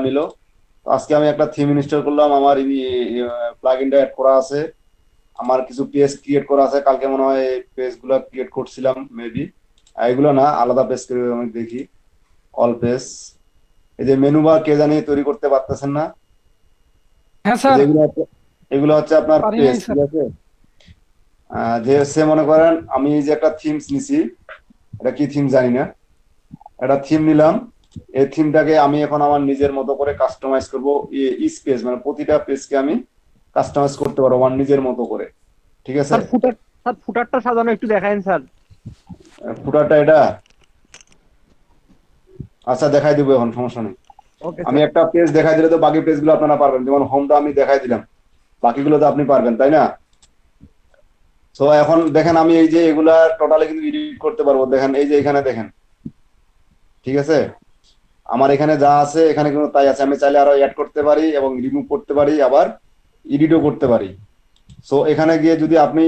নিল। তো আজকে আমি একটা থিম ইনস্টল করলাম, আমার প্লাগইনটা অ্যাড করা আছে, আমার কিছু পেজ ক্রিয়েট করা আছে, কালকে মনে হয় পেজ গুলা ক্রিয়েট করছিলাম মেবি, এগুলো না আলাদা পেজ করে আমি দেখি। অল পেজ, এই যে মেনু বার কে জানি তৈরি করতে পারতেছেন না। হ্যাঁ এই যে স্যার। এগুলো হচ্ছে আপনার পারি পেজ, নাই ঠিক স্যার। আছে। যে সে মনে করেন আমি এই যে একটা থিমস নিছি, এটা কি থিম জানি না, একটা থিম নিলাম। এই থিমটাকে আমি এখন আমার নিজের মতো করে কাস্টমাইজ করবো। ইচ পেজ মানে প্রতিটা পেজকে আমি কাস্টমাইজ করতে পারবো আমার নিজের মতো করে, ঠিক আছে। স্যার ফুটারটা সাজানো একটু দেখায়েন স্যার। ফুটারটা এটা, আচ্ছা দেখাই দিব, এখন সমস্যা নেই। ওকে আমি স্যার। একটা পেজ দেখাই দিলে তো বাকি পেজগুলো আপনারা পারবেন, যেমন হোমটা আমি দেখাই দিলাম, বাকিগুলো তো আপনি পারবেন, তাই না। তো এখন দেখেন আমি এই যে এগুলা টোটালি কিন্তু এডিট করতে পারবো, দেখেন এই যে এখানে দেখেন, ঠিক আছে। আমার এখানে যা আছে এখানে কিন্তু তাই আছে, আমি চাইলে আরো অ্যাড করতে পারি এবং রিমুভ করতে পারি, আবার এডিটও করতে পারি। সো এখানে গিয়ে যদি আপনি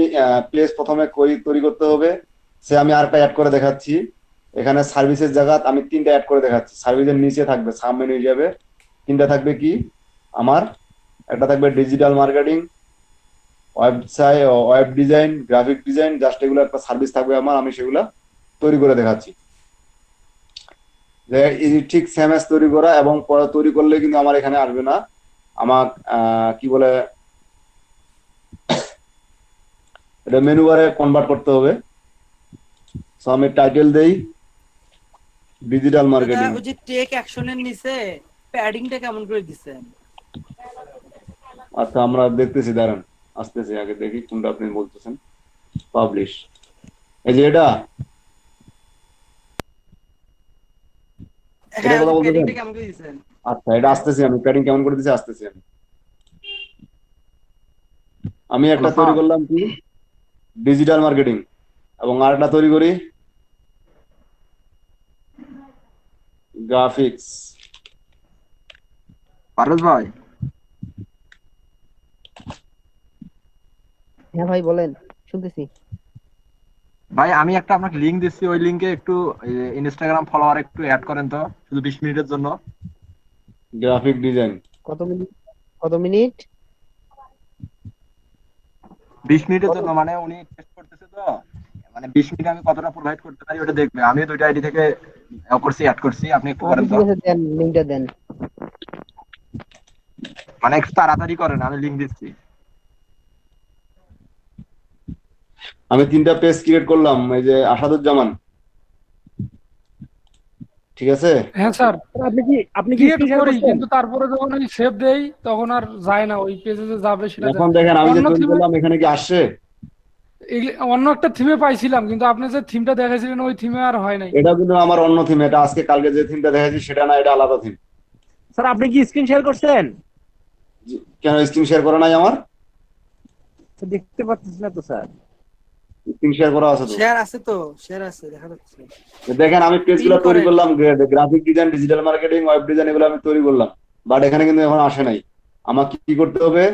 পেজ প্রথমে তৈরি করতে হবে, সে আমি আরেকটা অ্যাড করে দেখাচ্ছি। এখানে সার্ভিসের জায়গা আমি তিনটা অ্যাড করে দেখাচ্ছি, সার্ভিসের নিচে থাকবে সাব মেনু হিসাবে তিনটা থাকবে কি আমার, একটা থাকবে digital marketing, website, web design, graphic design, just এগুলো একটা সার্ভিস থাকবে আমার, আমি সেগুলা তৈরি করে দেখাচ্ছি। যে এই যে ঠিক সেম এস তৈরি করা, এবং পরে তৈরি করলে কিন্তু আমার এখানে আসবে না, আমার কি বলে এটা মেনু বারে কনভার্ট করতে হবে। সো আমি টাইটেল দেই ডিজিটাল দাদা মার্কেটিং। ওই যে টেক অ্যাকশনের নিচে প্যাডিংটা কেমন করে দিচ্ছেন? আচ্ছা আমরা দেখতেছি, দাঁড়ান আসতেছি, আগে দেখি কোনটা আপনি বলতেছেন। পাবলিশ, এই যে এটা, হ্যাঁ এটার ওই কথা যে বলতেছেন। প্যাডিংটা কেমন করে দিচ্ছেন? আচ্ছা এটা আসতেছি, আমি প্যাডিং কেমন করে দিচ্ছি আসতেছি আমি। আমি একটা তৈরি হ্যাঁ করলাম কি ডিজিটাল মার্কেটিং, এবং আরেকটা তৈরি করি গ্রাফিক্স। পারভেজ ভাই। হ্যাঁ ভাই বলেন, শুনতেছি। ভাই আমি একটা আপনাকে লিংক দিচ্ছি, ওই লিংকে একটু ইনস্টাগ্রাম ফলোয়ার একটু অ্যাড করেন তো, শুধু 20 মিনিটের জন্য। গ্রাফিক ডিজাইন, কত মিনিট? কত মিনিট? 20 মিনিটের কত? জন্য, মানে উনি টেস্ট করতেছে তো, মানে 20 মিনিট আমি কতটা প্রোভাইড করতে পারি ওটা দেখবে। আমি দুইটা আইডি থেকে করছি, অ্যাড করছি, আপনি একটু আচ্ছা করেন তো। ঠিক আছে, দেন লিঙ্কটা দেন। মানে একটু তাড়াতাড়ি করেন, আমি লিংক দিচ্ছি। আমি তিনটা পেজ ক্রিয়েট করলাম, এই যে আসাদুজ্জামান, ঠিক আছে। হ্যাঁ স্যার, আপনি কি ক্রিয়েট স্ক্রিন শেয়ার করি করছেন? কিন্তু তারপরে যখন আমি সেভ দেই তখন আর যায় না, ওই পেজে যে যাবে সেটা যায় এখন না। দেখেন আমি যে অন্য তৈরি থিমে, করলাম এখানে কি আসছে, অন্য একটা থিমে পাইছিলাম কিন্তু আপনি যে থিমটা দেখাইছিলেন ওই থিমে আর হয় নাই। এটা কিন্তু আমার অন্য থিম, এটা আজকে কালকে যে থিমটা দেখাচ্ছি সেটা না, এটা আলাদা থিম। স্যার আপনি কি স্ক্রিন শেয়ার করছেন? কেন স্ক্রিন শেয়ার করা নাই আমার? দেখতে পাচ্ছি না তো স্যার। স্ক্রিন শেয়ার করা আছে তো। শেয়ার আছে তো, শেয়ার আছে দেখা যাচ্ছে। দেখেন আমি পেজ পিন গুলো তৈরি করেন। করলাম, graphic design, digital marketing, web design, এগুলো আমি তৈরি করলাম, বাট এখানে কিন্তু এখন আসে নাই। আমাকে কি করতে হবে,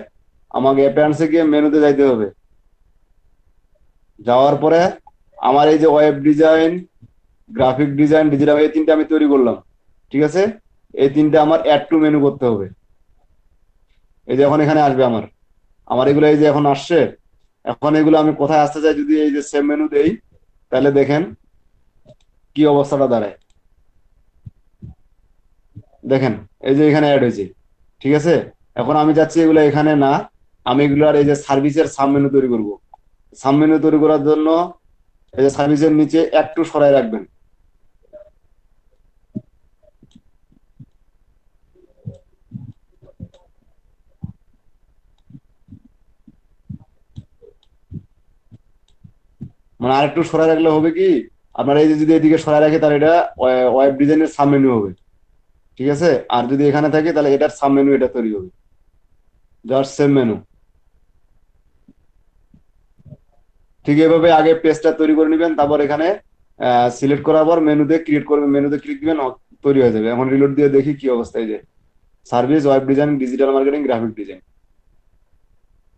আমাকে অ্যাপিয়ারেন্সে গিয়ে মেনুতে যাইতে হবে, যাওয়ার পরে আমার এই যে web design, graphic design, digital, এই তিনটা আমি তৈরি করলাম, ঠিক আছে। এই তিনটা আমার অ্যাড টু মেনু করতে হবে। এই যে এখন এখানে আসবে আমার, আমার এগুলো এই যে এখন আসছে। এখন এগুলো আমি কোথায় আসতে চাই, যদি এই যে সেভ মেনু দেই, তাহলে দেখেন কি অবস্থাটা দাঁড়ায়। দেখেন এই যে এখানে অ্যাড হয়েছে, ঠিক আছে। এখন আমি যাচ্ছি এগুলো এখানে না, আমি এগুলো আর এই যে সার্ভিসের সাব মেনু তৈরি করব। সাব মেনু তৈরি করার জন্য এই যে সার্ভিসের নিচে একটু সরাই রাখবেন। মানে আরেকটু সরাই রাখলে হবে কি, আপনার এই যে যদি এদিকে সরাই রাখে তাহলে এটা ওয়েব ডিজাইনের সাব মেনু হবে, ঠিক আছে। আর যদি এখানে থাকে তাহলে এটার সাব মেনু এটা তৈরি হবে, জাস্ট সেম মেনু। ঠিক এভাবে আগে পেজটা তৈরি করে নেবেন, তারপর এখানে সিলেক্ট করার পর মেনুতে ক্রিয়েট করবেন, মেনুতে ক্লিক দিবেন, তৈরি হয়ে যাবে। এখন রিলোড দিয়ে দেখি কি অবস্থা। এই যে service, web design, digital marketing, graphic design,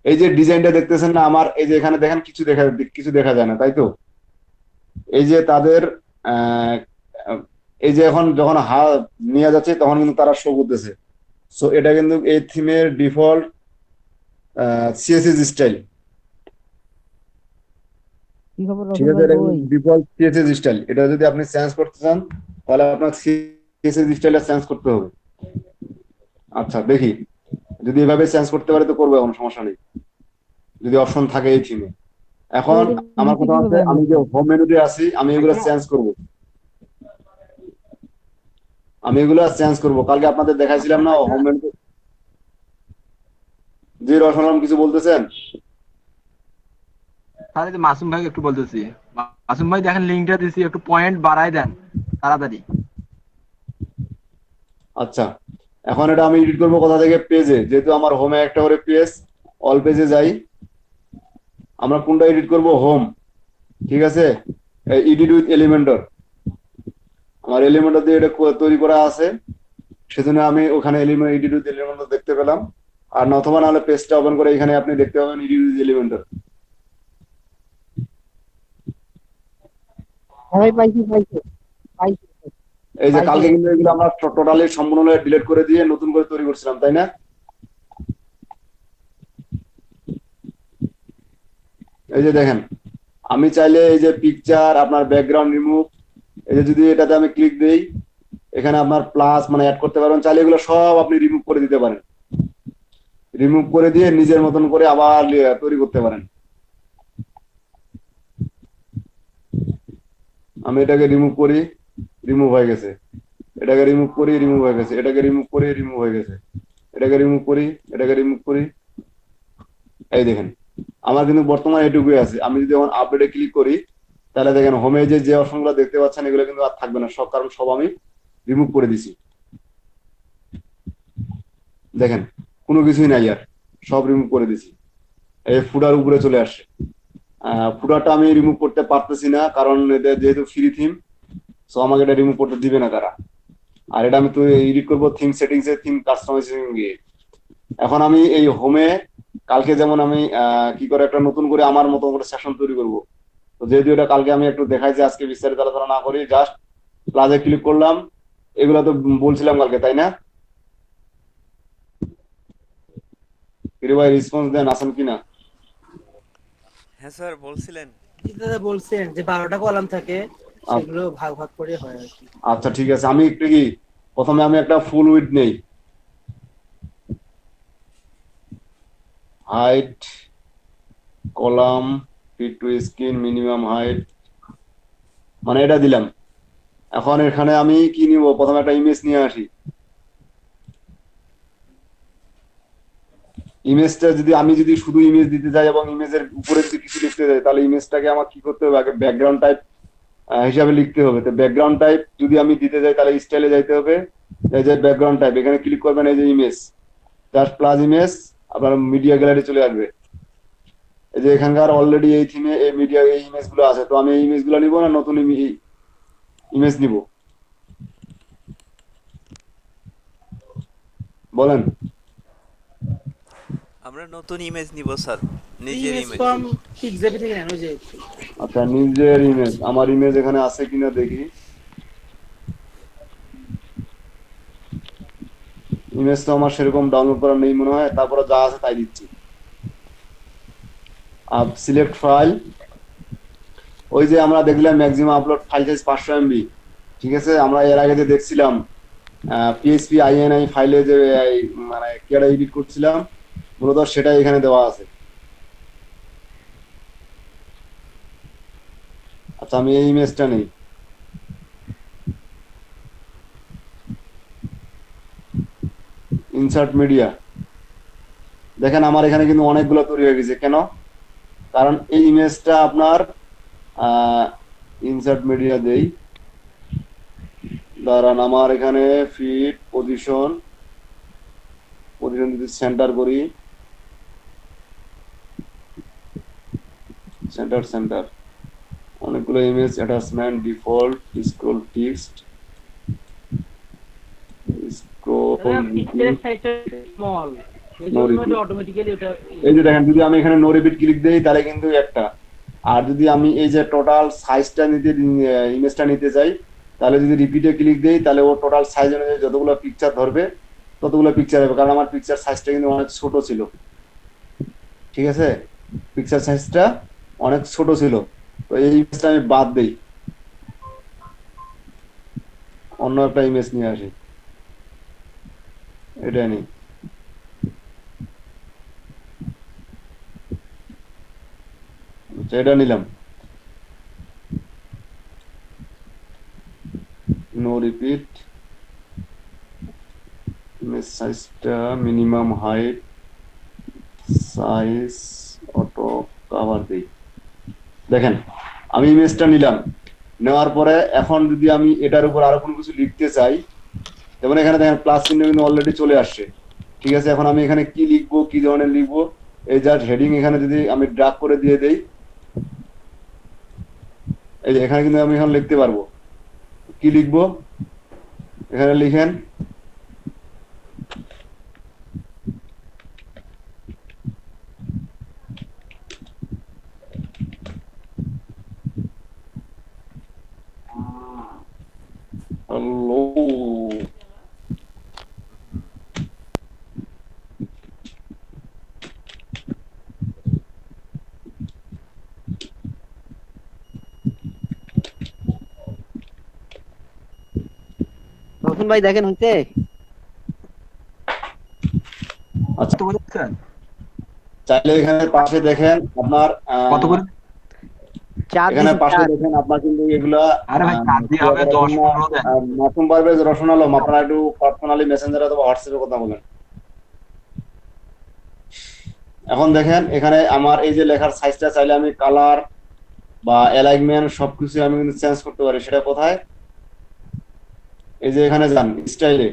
এই যে ডিজাইনটা দেখতেছেন না আমার, এই যে এখানে দেখেন কিছু দেখা যায় না, তাই তো। এই যে তাদের আহ, এই যে এখন যখন নিয়ে যাচ্ছে তখন কিন্তু তারা শো করতেছে, সো এটা কিন্তু এই থিমের ডিফল্ট সিএসএস স্টাইল। কি খবর ঠিক রসুল আছে, ভাই, এটা কই? Default CSS style. এটা যদি আপনি চেঞ্জ করতে চান তাহলে আপনার সিএসএস স্টাইলটা চেঞ্জ করতে হবে। আচ্ছা দেখি, যদি এভাবে চেঞ্জ করতে পারে তো করবো, কোনো সমস্যা নেই, যদি অপশন থাকে এই থিমে। তো এখন এটা আমার নিচে কথা কিভাবে হচ্ছে, আমি যে আসবে? হোম মেনুতে আছি আমি এগুলো চেঞ্জ করব, আমি এগুলো চেঞ্জ করব। কালকে আপনাদের দেখাইছিলাম না হোম মেনুতে। জি রসলাম, কিছু বলতেছেন? তাহলে যে মাসুম ভাই একটু বলতেছি, মাসুম ভাই দেখেন লিঙ্কটা দিছি, একটু পয়েন্ট বাড়াই দেন তাড়াতাড়ি। আচ্ছা, এখন এটা আমি এডিট করবো কোথা থেকে? পেজে, যেহেতু আমার হোমে একটা করে পেজ, অল পেজে যাই। আমরা কোনটা এডিট করব? হোম। ঠিক আছে, এডিট উইথ এলিমেন্টর, আমার এলিমেন্টর দিয়ে এটা তৈরি করা আছে, সেজন্য আমি ওখানে এলিমেন্ট এডিট উইথ এলিমেন্টর দেখতে পেলাম। আর নথবা নাহলে পেজটা ওপেন করে এখানে আপনি দেখতে পাবেন এডিট উইথ এলিমেন্টর। হ্যাঁ ভাই, পাইছি পাইছি পাইছি এই যে পাইছি। কালকে কিন্তু এগুলো আমরা টোটালি সম্পূর্ণ ডিলিট করে দিয়ে নতুন করে তৈরি করছিলাম, তাই না? এই যে দেখেন, আমি চাইলে এই যে পিকচার, আপনার ব্যাকগ্রাউন্ড রিমুভ, এই যে যদি এটাতে আমি ক্লিক দেই, এখানে আপনার প্লাস মানে অ্যাড করতে পারবেন, চাইলে এগুলো সব আপনি রিমুভ করে দিতে পারেন। রিমুভ করে দিয়ে নিজের মতন করে আবার তৈরি করতে পারেন। আমি এটাকে রিমুভ করি, রিমুভ হয়ে গেছে। এটাকে রিমুভ করি, রিমুভ হয়ে গেছে। এটাকে রিমুভ করি, রিমুভ হয়ে গেছে। এটাকে রিমুভ করি, এটাকে রিমুভ করি। এই দেখেন, আমার কিন্তু বর্তমানে এটুকুই আছে। আমি যদি এখন আপডেটে ক্লিক করি, তাহলে দেখেন হোমে যে অপশনগুলো দেখতে পাচ্ছেন এগুলো কিন্তু আর থাকবে না সব, কারণ সব আমি রিমুভ করে দিছি। দেখেন কোনো কিছুই নাই আর, সব রিমুভ করে দিছি। এই ফুডার উপরে চলে আসে। ফুডারটা আমি রিমুভ করতে পারতেছি না, কারণ এটা যেহেতু ফ্রি থিম, সো আমাকে এটা রিমুভ করতে দিবে না তারা। আর এটা আমি তো এডিট করবো থিম সেটিংস এ, থিম কাস্টমাইজেশন গিয়ে। এখন আমি এই হোমে কালকে যেমন আমি কি করে একটা নতুন করে আমার মতো করে সেশন তৈরি করব। তো যেহেতু এটা কালকে আমি একটু দেখাইছি, আজকে বিস্তারিত আলোচনা না করি, জাস্ট প্লাজে ক্লিক করলাম। এগুলো তো বলছিলাম কালকে, তাই না? কিরে ভাই, রেসপন্স দেন, আসেন কিনা? হ্যাঁ স্যার বলছিলেন। জি দাদা, বলছেন যে 12টা কলাম থাকে, সেগুলো ভাগ ভাগ করে হয় আর কি। আচ্ছা ঠিক আছে, আমি একটু কি প্রথমে আমি একটা ফুল উইডথ নেই, height, column, fit to screen, minimum height, মানে এটা দিলাম। এখন এখানে আমি কি নিব? প্রথমে একটা ইমেজ নিয়ে আসি। ইমেজটা যদি আমি যদি শুধু ইমেজ দিতে চাই এবং ইমেজের উপরে যদি কিছু লিখতে চাই, তাহলে ইমেজটাকে আমার কি করতে হবে? আগে ব্যাকগ্রাউন্ড টাইপ হিসাবে লিখতে হবে। তো ব্যাকগ্রাউন্ড টাইপ যদি আমি দিতে চাই তাহলে স্টাইলে যাইতে হবে। এই যে ব্যাকগ্রাউন্ড টাইপ, এখানে ক্লিক করবেন, এই যে ইমেজ, জাস্ট প্লাস ইমেজ, আপনার মিডিয়া গ্যালারি চলে আসবে। এই যে এখানকার অলরেডি এই থিমে এই মিডিয়া এই ইমেজ গুলো আছে, তো আমি এই ইমেজ গুলো নিবো না নতুন ইমেজ নিব? বলেন। আমরা নতুন ইমেজ নিব স্যার, নিজের ইমেজ ইমেজ। ফ্রম পিক্সেবি থেকে নেন, ওই যে আচ্ছা, নিজের ইমেজ, আমার ইমেজ এখানে আছে কিনা দেখি। ইমেজ তো আমার সেরকম ডাউনলোড করা নেই মনে হয়, তারপরে যা আছে তাই দিচ্ছি। সিলেক্ট ফাইল, ওই যে আমরা দেখলাম maximum upload file size 500 MB. ঠিক আছে, আমরা এর আগে যে দেখছিলাম পিএইচপি আইএনআই ফাইলে যে মানে কেডা এডিট করছিলাম, মূলত সেটাই এখানে দেওয়া আছে। আচ্ছা, আমি এই ইমেজটা নেই। ইনসার্ট মিডিয়া, দেখেন আমার এখানে কিন্তু অনেকগুলো তৈরি হয়ে গেছে। কেন? কারণ এই ইমেজটা আপনার ইনসার্ট মিডিয়া দেই, দাঁড়ান, আমার এখানে ফিট পজিশন যদি সেন্টার করি, সেন্টার অনেকগুলো image, attachment, default, scroll text, scroll, পিক্সেলের সাইজটা স্মল, এই জন্য এটা অটোমেটিক্যালি ওটা। এই যে দেখেন, যদি আমি এখানে নো রিপিট ক্লিক দেই তাহলে কিন্তু একটা, আর যদি আমি এই যে টোটাল সাইজটা নিতে ইমেজটা নিতে চাই, তাহলে যদি রিপিটে ক্লিক দেই তাহলে ও টোটাল সাইজ অনুযায়ী যতগুলো পিকচার ধরবে ততগুলো পিকচার হবে, কারণ আমার পিকচার সাইজটা কিন্তু অনেক ছোট ছিল। ঠিক আছে, পিকচার সাইজটা অনেক ছোট ছিল, তো এই ইমেজটা আমি বাদ দেই, অন্য একটা ইমেজ নিয়ে আসি, এটা নেই। আচ্ছা, এটা নিলাম, নো রিপিট, ইমেজ সাইজটা minimum height, size auto cover দেই। দেখেন আমি ইমেজটা নিলাম, নেওয়ার পরে এখন যদি আমি এটার উপর আরো কোনো কিছু লিখতে চাই, যেমন এখানে দেখেন প্লাস চিহ্ন কিন্তু অলরেডি চলে আসছে। ঠিক আছে, এখন আমি এখানে কি লিখবো, কি ধরনের লিখবো, এই জাস্ট হেডিং এখানে যদি আমি ড্রাগ করে দিয়ে দেই, এই যে এখানে কিন্তু আমি এখন লিখতে পারবো। কি লিখবো, এখানে লিখেন হ্যালো। রসুন ভাই দেখেন হচ্ছে আচ্ছা, কত করে দিচ্ছেন? চাইলে এখানে পাশে দেখেন আপনার কত করে? চার এখানে দিছি, পাশে চার। দেখেন আপনার কিন্তু এগুলা আরে ভাই চার দিয়ে হবে 10-15 দেন। মাসুম পারভেজ, রসুন আলম, আপনারা একটু পার্সোনালি মেসেঞ্জার অথবা হোয়াটসঅ্যাপে কথা বলেন। এখন দেখেন এখানে আমার এই যে লেখার সাইজটা চাইলে আমি কালার বা অ্যালাইনমেন্ট সবকিছু আমি কিন্তু চেঞ্জ করতে পারি। সেটা কোথায়, এই যে এখানে যান স্টাইলে,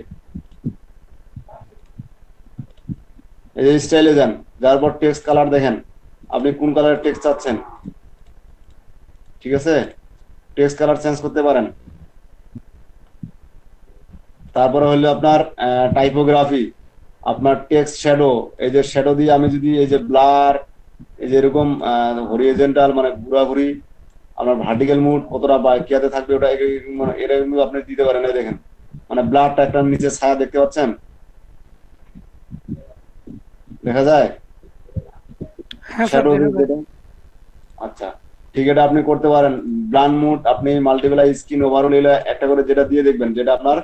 এই যে স্টাইলে যান, যার পর টেক্সট কালার দেখেন আপনি কোন কালারের টেক্সট চাচ্ছেন। ঠিক আছে, টেক্সট কালার চেঞ্জ করতে পারেন। তারপরে হলো আপনার টাইপোগ্রাফি, আপনার টেক্সট শ্যাডো, এই যে শ্যাডো দিয়ে আমি যদি এই যে ব্লার, এই যে এরকম হরিজন্টাল মানে ঘোরাঘুরি, আপনার ভার্টিক্যাল মুড কতটা বা কিয়াতে থাকবে ওটা মানে এটা কিন্তু আপনি দিতে পারেন। এই দেখেন মানে ব্লারটা একটা নিচে ছায়া দেখতে পাচ্ছেন, দেখা যায় হ্যাঁ স্যার, শ্যাডো। দেখা যায়। আচ্ছা, ঠিক, এটা আপনি করতে পারেন। ব্লান মুড আপনি মাল্টিপ্লাই স্ক্রিন ওভারঅল এগুলো একটা করে যেটা দিয়ে দেখবেন যেটা আপনার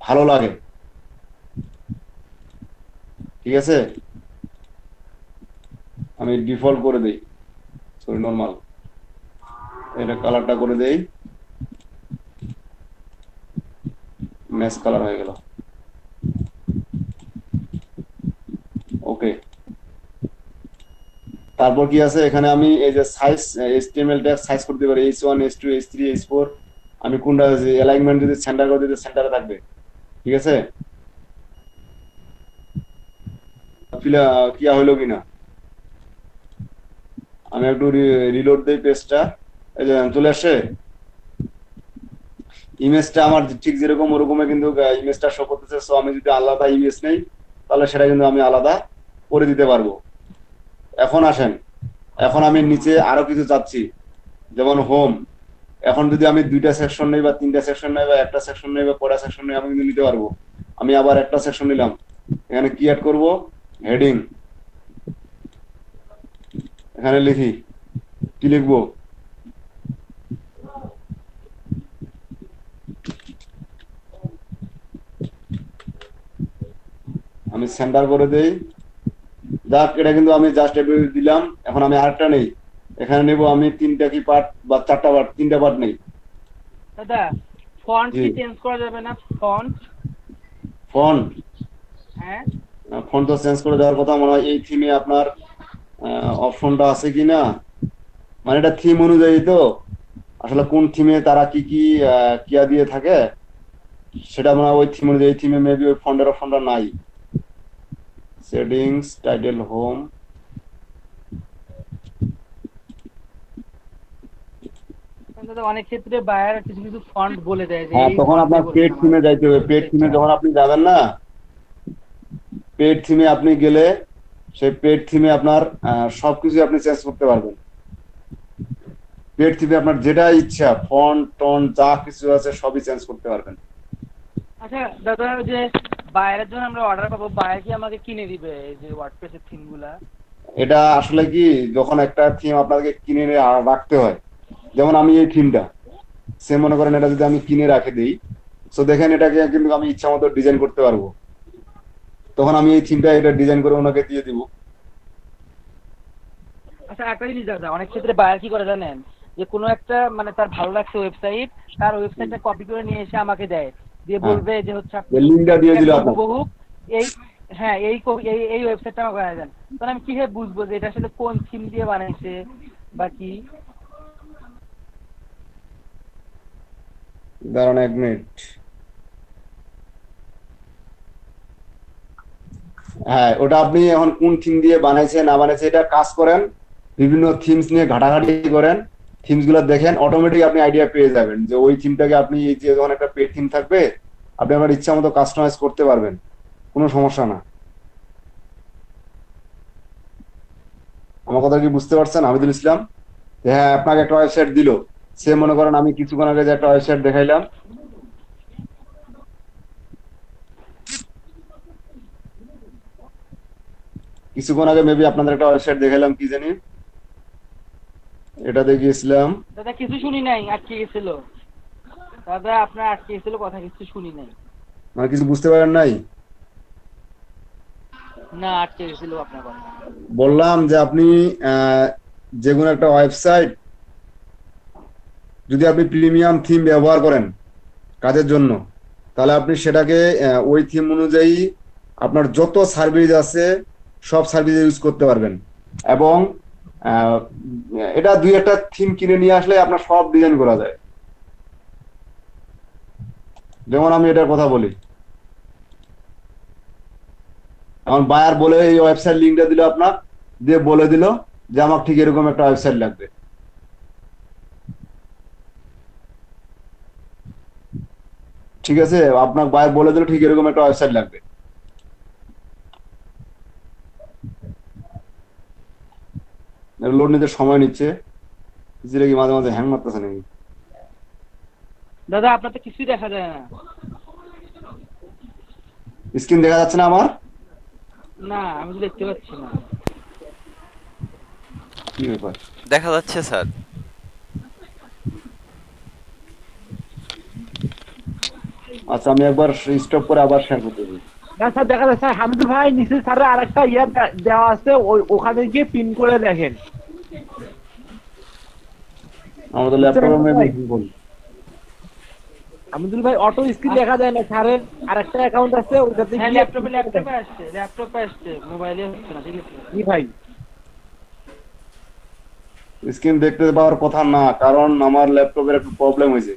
ভালো লাগে। ঠিক আছে, আমি ডিফল্ট করে দেই, সরি নরমাল, এটা কালারটা করে দেই, ম্যাচ কালার হয়ে গেল। ওকে, তারপর কি আছে এখানে আমি এই যে সাইজ HTML ট্যাগ সাইজ করতে পারি, H1 H2 H3 H4, আমি কোনটা অ্যালাইনমেন্ট যদি সেন্টার করে দিতে সেন্টারে থাকবে। ঠিক আছে, কি হলো কিনা, আমি একটু রিলোড দেই পেজটা, এই যে চলে আসছে। ইমেজটা আমার ঠিক যেরকম ওরকমই কিন্তু ইমেজটা শো করতেছে। সো আমি যদি আলাদা ইমেজ নেই তাহলে সেটা কিন্তু আমি আলাদা করে দিতে পারবো। এখন আসেন, এখন আমি নিচে আরো কিছু চাচ্ছি, যেমন হোম। এখন যদি আমি দুইটা সেকশন নেই বা তিনটা সেকশন নেই বা একটা সেকশন নেই বা কয়টা সেকশন নেই আমি কিন্তু নিতে পারবো। আমি আবার একটা সেকশন নিলাম, এখানে কি অ্যাড করব, হেডিং, এখানে লিখি, কি লিখবো, আমি সেন্টার করে দেই। যাক, এটা কিন্তু আমি জাস্ট একটু দিলাম। এখন আমি আরেকটা নেই, এখানে নেব আমি তিনটা কি পার্ট বা চারটা পার্ট, তিনটা পার্ট নেই। দাদা ফন্ট জি। কি চেঞ্জ করা যাবে না? ফন্ট, ফন্ট, হ্যাঁ ফন্ট তো চেঞ্জ করে দেওয়ার কথা মনে হয়। এই থিমে আপনার অপশনটা আছে কিনা, মানে এটা থিম অনুযায়ী তো, আসলে কোন থিমে তারা কি কি কিয়া দিয়ে থাকে সেটা মনে হয় ওই থিম অনুযায়ী। থিমে মেবি ওই ফন্টের অপশনটা নাই। সেটিংস, টাইটেল, হোম, দাদা অনেক ক্ষেত্রে বায়ার কিছু কিছু ফন্ট বলে দেয় যে হ্যাঁ, এই তখন ফন্টে আপনার বলতে পেড থিমে যাইতে হবে। পেড থিমে যখন আপনি যাবেন না, পেড থিমে আপনি গেলে সেই পেড থিমে আপনার সবকিছু আপনি চেঞ্জ করতে পারবেন। পেড থিমে আপনার যেটা ইচ্ছা ফন্ট টন যা কিছু আছে সবই চেঞ্জ করতে পারবেন। আচ্ছা দাদা, ওই যে বায়ারের জন্য আমরা অর্ডার পাবো, বায়ার কি আমাকে কিনে দিবে এই যে ওয়ার্ডপ্রেসের থিম গুলা? এটা আসলে কি, যখন একটা থিম আপনাকে কিনে এনে রাখতে হয়, যেমন আমি এই থিমটা, সে মনে করেন এটা যদি আমি কিনে রাখে দিই, তো দেখেন এটাকে কিন্তু আমি ইচ্ছা মতো ডিজাইন করতে পারবো। তখন আমি এই থিমটা এটা ডিজাইন করে ওনাকে দিয়ে দিব। আচ্ছা একটা জিনিস দাদা, অনেক ক্ষেত্রে বায়ার কি করে জানেন, যে কোনো একটা মানে তার ভালো লাগছে ওয়েবসাইট, তার ওয়েবসাইটটা কপি করে নিয়ে এসে আমাকে দেয়, দিয়ে হ্যাঁ, বলবে যে হচ্ছে আপনি লিঙ্কটা দিয়ে দিল আপনার। হুবহু এই, হ্যাঁ এই ওয়েবসাইটটা আমাকে বানিয়ে দেন। তখন আমি কিভাবে বুঝবো যে এটা আসলে কোন থিম দিয়ে বানাইছে বা কি? দাঁড়ান 1 মিনিট। হ্যাঁ, ওটা আপনি এখন কোন থিম দিয়ে বানাইছে না বানাইছে এটা কাজ করেন, বিভিন্ন থিমস নিয়ে ঘাটাঘাটি করেন, থিমস গুলো দেখেন, অটোমেটিক আপনি আইডিয়া পেয়ে যাবেন যে ওই থিমটাকে আপনি, এই যে যখন একটা পেড থিম থাকবে, আপনি আপনার ইচ্ছা মতো কাস্টমাইজ করতে পারবেন, কোনো সমস্যা না। আমার কথা কি বুঝতে পারছেন হামিদুল ইসলাম? যে হ্যাঁ, আপনাকে একটা ওয়েবসাইট দিল, সে মনে করেন আমি কিছুক্ষণ আগে যে একটা ওয়েবসাইট দেখাইলাম, কিছুক্ষণ আগে মেবি আপনাদের একটা ওয়েবসাইট দেখাইলাম, কি জানি এটা দেখিয়েছিলাম। দাদা কিছু শুনি নাই, আটকে গেছিল দাদা, আপনার আটকে গেছিল কথা, কিছু শুনি নাই। মানে কিছু বুঝতে পারেন নাই? না আটকে গেছিল আপনার কথা। বললাম যে আপনি যে কোনো একটা ওয়েবসাইট যদি আপনি প্রিমিয়াম থিম ব্যবহার করেন কাজের জন্য, তাহলে আপনি সেটাকে ওই থিম অনুযায়ী আপনার যত সার্ভিস আছে সব সার্ভিস ইউজ করতে পারবেন। এবং আহ, এটা 2-1টা থিম কিনে নিয়ে আসলে আপনার সব ডিজাইন করা যায়। যেমন আমি এটার কথা বলি, এখন বায়ার বলে এই ওয়েবসাইট লিঙ্কটা দিল আপনার, দিয়ে বলে দিল যে আমার ঠিক এরকম একটা ওয়েবসাইট লাগবে। ঠিক আছে, আপনার বায়ার বলে দিল ঠিক এরকম একটা ওয়েবসাইট লাগবে। লোড নিতে সময় নিচ্ছে, যেটা কি মাঝে মাঝে হ্যাং মারতেছে নাকি? দাদা আপনার তো কিছুই দেখা যায় না। স্ক্রিন দেখা যাচ্ছে না আমার? না আমি তো দেখতে পাচ্ছি না। কি ব্যাপার? দেখা যাচ্ছে স্যার। আচ্ছা, আমি একবার স্টপ করে আবার শেয়ার করতেছি। না স্যার দেখা যায় স্যার, হামিদুল ভাই নিচে স্যারের আরেকটা দেওয়া আছে, ওখানে গিয়ে পিন করে দেখেন। আমাদের ল্যাপটপে মেবি বল। হামিদুল ভাই অটো স্ক্রিন দেখা যায় না, স্যারের আরেকটা অ্যাকাউন্ট আছে ওটাতে হ্যাঁ গিয়ে ল্যাপটপে আসছে, মোবাইলে হচ্ছে না, ঠিক আছে? জি ভাই। স্ক্রিন দেখতে পাওয়ার কথা না, কারণ আমার ল্যাপটপের একটু প্রবলেম হয়েছে।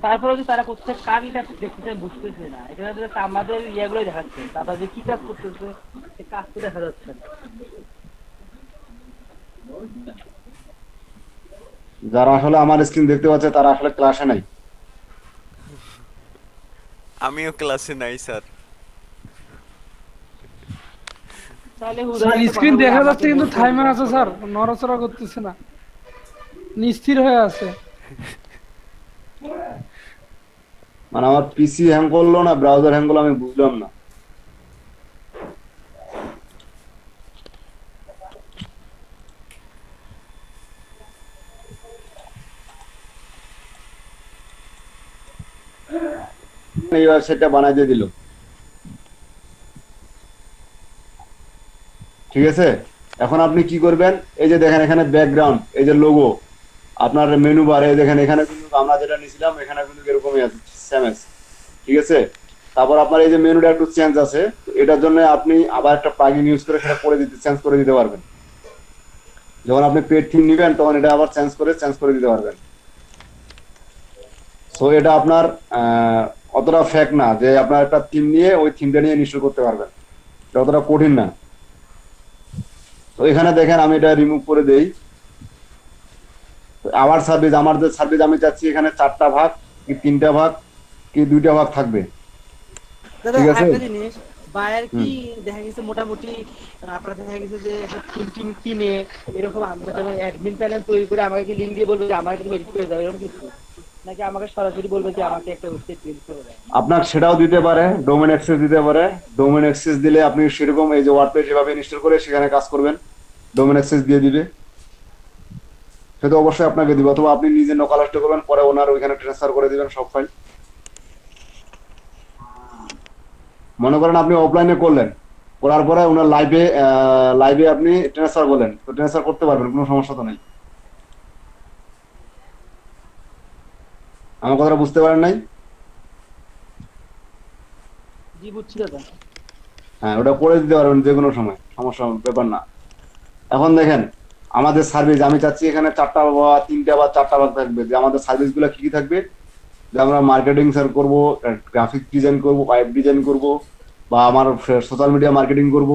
তারপরে যে তারা কোথায় কার এটা দেখতে বুঝতেছে না, এখানে তো আমাদের ইয়েগুলোই দেখাচ্ছে, তারা যে কি কাজ করতেছে সে কাজ তো দেখা যাচ্ছে না। যারা আসলে আমার স্ক্রিন দেখতে পাচ্ছে তারা আসলে ক্লাসে নাই। আমিও ক্লাসে নাই স্যার। তাহলে স্ক্রিন দেখা যাচ্ছে কিন্তু থাইমে আছে স্যার, নড়াচড়া করতেছে না, নিস্থির হয়ে আছে। মানে আমার পিসি হ্যাং করলো না ব্রাউজার হ্যাং করলো, আমি বুঝলাম না। এই ওয়েবসাইটটা বানাই দিয়ে দিল। ঠিক আছে, এখন আপনি কি করবেন, এই যে দেখেন এখানে ব্যাকগ্রাউন্ড, এই যে লোগো, আপনার মেনু বারে দেখেন, এখানে কিন্তু আমরা যেটা নিয়েছিলাম এখানে কিন্তু এরকমই আছে, সেম আছে। ঠিক আছে, তারপর আপনার এই যে মেনুটা একটু চেঞ্জ আছে, এটার জন্য আপনি আবার একটা প্লাগইন ইউজ করে সেটা করে দিতে, চেঞ্জ করে দিতে পারবেন। যখন আপনি পেড থিম নেবেন তখন এটা আবার চেঞ্জ করে দিতে পারবেন। সো এটা আপনার অতটা ফ্যাক না যে আপনার একটা থিম নিয়ে ওই থিমটা নিয়ে ইনস্টল করতে পারবেন, এটা অতটা কঠিন না। তো এখানে দেখেন আমি এটা রিমুভ করে দেই। আবার সার্ভিস, আমার যে সার্ভিস আমি চাচ্ছি এখানে 4টা ভাগ কি 3টা ভাগ কি 2টা ভাগ থাকবে। দাদা ঠিক আছে। একটা জিনিস, বায়ার কি দেখা গেছে মোটামুটি আপনার দেখা গেছে যে একটা থিম কিনে এরকম আমরা যেমন অ্যাডমিন প্যানেল তৈরি করে আমাকে লিংক দিয়ে বলবো যে আমার এটা এডিট করে দাও, এরকম কিছু? নাকি আমাকে সরাসরি বলবে যে আমাকে একটা ওয়েবসাইট প্রিন্ট করে দেয়? আপনার সেটাও দিতে পারে, ডোমেন অ্যাক্সেস দিতে পারে। ডোমেন অ্যাক্সেস দিলে আপনি সেরকম এই যে ওয়ার্ডপ্রেস যেভাবে ইনস্টল করে সেখানে কাজ করবেন, ডোমেন অ্যাক্সেস দিয়ে দিবে, সেটা অবশ্যই আপনাকে দিবে, অথবা আপনি নিজে নকালাস্ট করবেন, পরে ওনার ওইখানে ট্রান্সফার করে দিবেন সব ফাইল। মনে করেন আপনি অফলাইনে করলেন, করার পরে ওনার লাইভে আপনি ট্রান্সফার করলেন, তো ট্রান্সফার করতে পারবেন, কোনো সমস্যা তো নেই। আমার কথাটা বুঝতে পারেন নাই? জি বুঝছি দাদা। হ্যাঁ, ওটা করে দিতে পারবেন যে কোনো সময়, সমস্যা ব্যাপার না। এখন দেখেন আমাদের সার্ভিস, আমি চাচ্ছি এখানে 4টা বা 3টা বা 4টা ভাগ থাকবে, যে আমাদের সার্ভিস গুলো কি কি থাকবে, যে আমরা মার্কেটিং স্যার করবো, গ্রাফিক ডিজাইন করব, ওয়েব ডিজাইন করব, বা আমার সোশ্যাল মিডিয়া মার্কেটিং করব।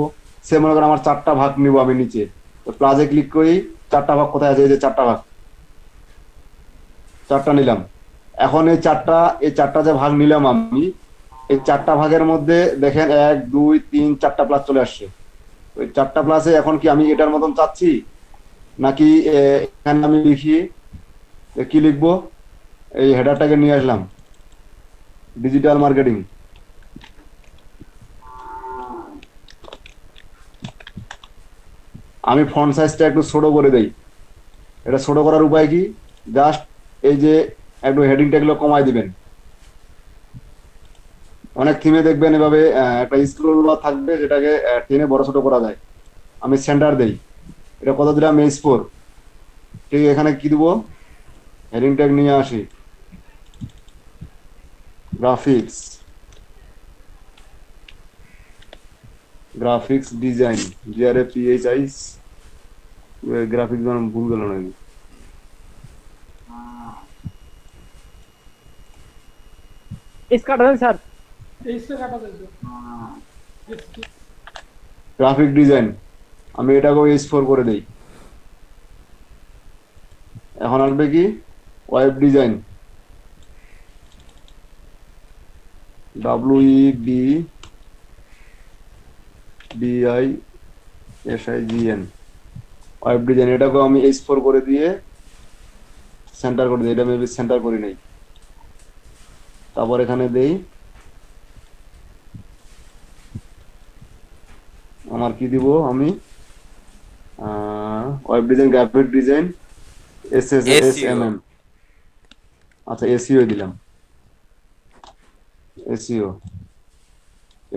সে মনে করেন আমার 4টা ভাগ নিব আমি নিচে, তো প্লাজে ক্লিক করি, 4টা ভাগ কোথায় আছে, এই যে 4টা ভাগ, 4টা নিলাম। এখন এই চারটা যে ভাগ নিলাম আমি, এই 4টা ভাগের মধ্যে দেখেন 1 2 3 4টা প্লাস চলে আসছে। ওই 4টা প্লাসে এখন কি আমি এটার মতন চাচ্ছি, নাকি এখানে আমি লিখি, কি লিখবো, এই হেডারটাকে নিয়ে আসলাম, ডিজিটাল মার্কেটিং। আমি ফন্ট সাইজটা একটু ছোট করে দেই। এটা ছোট করার উপায় কি, জাস্ট এই যে একটু হেডিংটা গুলো কমাই দিবেন। অনেক থিমে দেখবেন এভাবে একটা স্ক্রল বার থাকবে, যেটাকে টেনে বড় ছোট করা যায়। আমি সেন্টার দেই, এটা কত দিলাম, H4। ঠিক এখানে কি দিব, হেডিং ট্যাগ নিয়ে আসি, গ্রাফিক্স ডিজাইন, GRAPHIS, গ্রাফিক্স ভুল গেল নাকি, इसका স্যার এই সে কাটা যাবে। গ্রাফিক ডিজাইন, আমি এটাকে H4 করে দেই। এখন আসবে কি, web design, WEBDISIGN, web design, এটাকে আমি H4 করে দিয়ে সেন্টার করে দিই। এটা মেবি সেন্টার করি নাই। তারপর এখানে দেই আমার কি দিব, আমি web design, graphic design, SSMM। আচ্ছা, এসইও দিলাম, এসইও,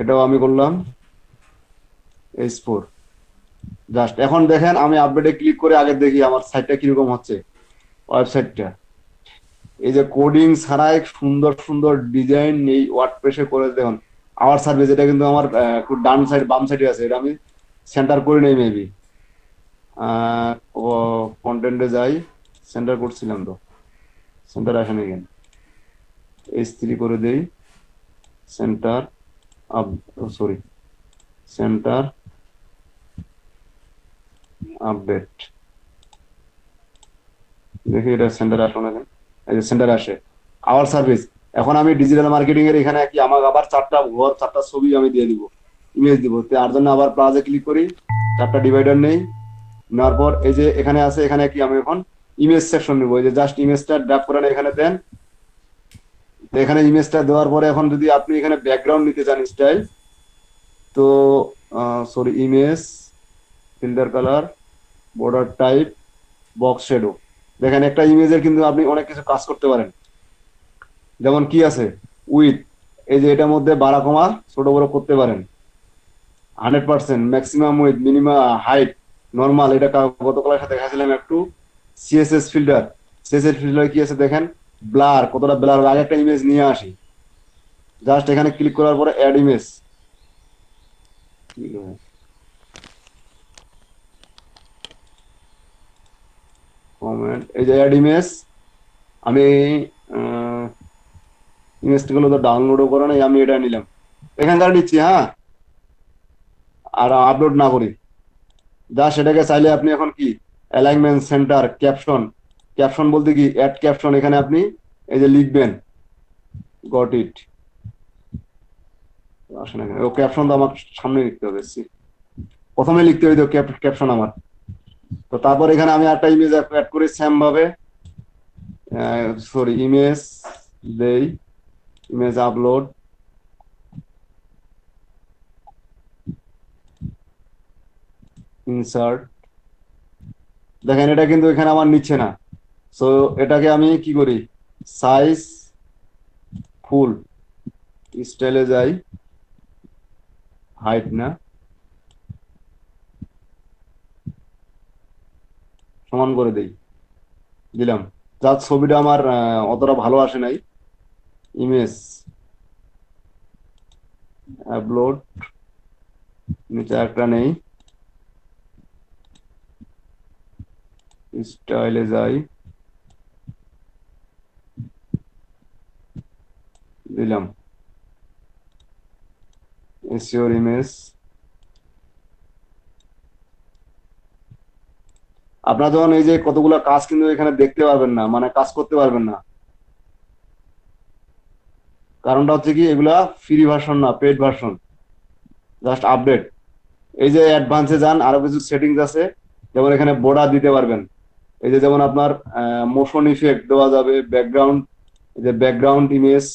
এটাও আমি করলাম H4। জাস্ট এখন দেখেন আমি আপডেটে ক্লিক করে আগে দেখি আমার সাইটটা কিরকম হচ্ছে, ওয়েবসাইটটা। এই যে কোডিং ছাড়াই সুন্দর সুন্দর ডিজাইন এই ওয়ার্ডপ্রেসে করে দেখুন। আওয়ার সার্ভিস, এটা কিন্তু আমার একটু ডান সাইড বাম সাইডে আছে, এটা আমি সেন্টার করি নাই মেবি। কন্টেন্টে যাই, সেন্টার করছিলাম তো, সেন্টার আসে না কেন, H3 করে দেই, centre up, sorry, centre update, দেখি এটা সেন্টার আসলো না কেন, এই যে সেন্টার আসে। আওয়ার সার্ভিস, এখন আমি ডিজিটাল মার্কেটিং এর এখানে কি আমাকে আবার 4টা ঘর 4টা ছবি আমি দিয়ে দিব, ইমেজ দিব, তার জন্য আবার প্লাজে ক্লিক করি, 4টা ডিভাইডার নেই, নেওয়ার পর এই যে এখানে আছে, এখানে কি আমি এখন ইমেজ সেকশন নিব, এই যে জাস্ট ইমেজটা ড্র্যাগ করে এখানে দেন। তো এখানে ইমেজটা দেওয়ার পরে এখন যদি আপনি এখানে ব্যাকগ্রাউন্ড নিতে চান স্টাইল, তো sorry, image, filter colour, border type, box shadow. দেখেন একটা ইমেজের কিন্তু আপনি অনেক কিছু কাজ করতে পারেন। যেমন কি আছে, উইথ, এই যে এটার মধ্যে বাড়া কমা ছোট বড় করতে পারেন, 100%, maximum with, minimum height, normal. এটা গতকালের সাথে দেখাছিলাম একটু। সিএসএস ফিল্টার, সিএসএস ফিল্টার কি আছে দেখেন, ব্লার, কতটা ব্লার। আগে একটা ইমেজ নিয়ে আসি, জাস্ট এখানে ক্লিক করার পরে অ্যাড ইমেজ, কমেন্ট, এই যে অ্যাড ইমেজ। আমি ইমেজগুলো তো ডাউনলোডও করে নাই, আমি এটা নিলাম, এখানকার নিচ্ছি, হ্যাঁ, আর আপলোড না করি। জাস্ট এটাকে চাইলে আপনি এখন কি অ্যালাইনমেন্ট, সেন্টার, ক্যাপশন, ক্যাপশন বলতে কি অ্যাড ক্যাপশন, এখানে আপনি এই যে লিখবেন, গট ইট, আসে না, ও ক্যাপশন তো আমার সামনে লিখতে হবে, প্রথমে লিখতে হইতো ক্যাপশন আমার। তো তারপর এখানে আমি একটা ইমেজ অ্যাড করি সেম ভাবে, সরি ইমেজ দেই, ইমেজ আপলোড, ইনসার্ট। দেখেন এটা কিন্তু এখানে আমার নিচ্ছে না। সো এটাকে আমি কি করি, সাইজ ফুল, স্টাইলে যাই, হাইট না, সমান করে দেই, দিলাম। যার ছবিটা আমার অতটা ভালো আসে নাই। ইমেজ আপলোড, নিচে একটা নেই, স্টাইলে যাই, দিলাম এসিওর ইমেজ। আপনারা যখন এই যে কতগুলো কাজ কিন্তু এখানে দেখতে পারবেন না, মানে কাজ করতে পারবেন না। কারণটা হচ্ছে কি, এগুলা ফ্রি ভার্সন না, পেড ভার্সন, জাস্ট আপডেট। এই যে অ্যাডভান্সে যান, আরো কিছু সেটিংস আছে, যেমন এখানে বর্ডার দিতে পারবেন। এই যে যেমন আপনার মোশন ইফেক্ট দেওয়া যাবে, ব্যাকগ্রাউন্ড, এই যে ব্যাকগ্রাউন্ড ইমেজ,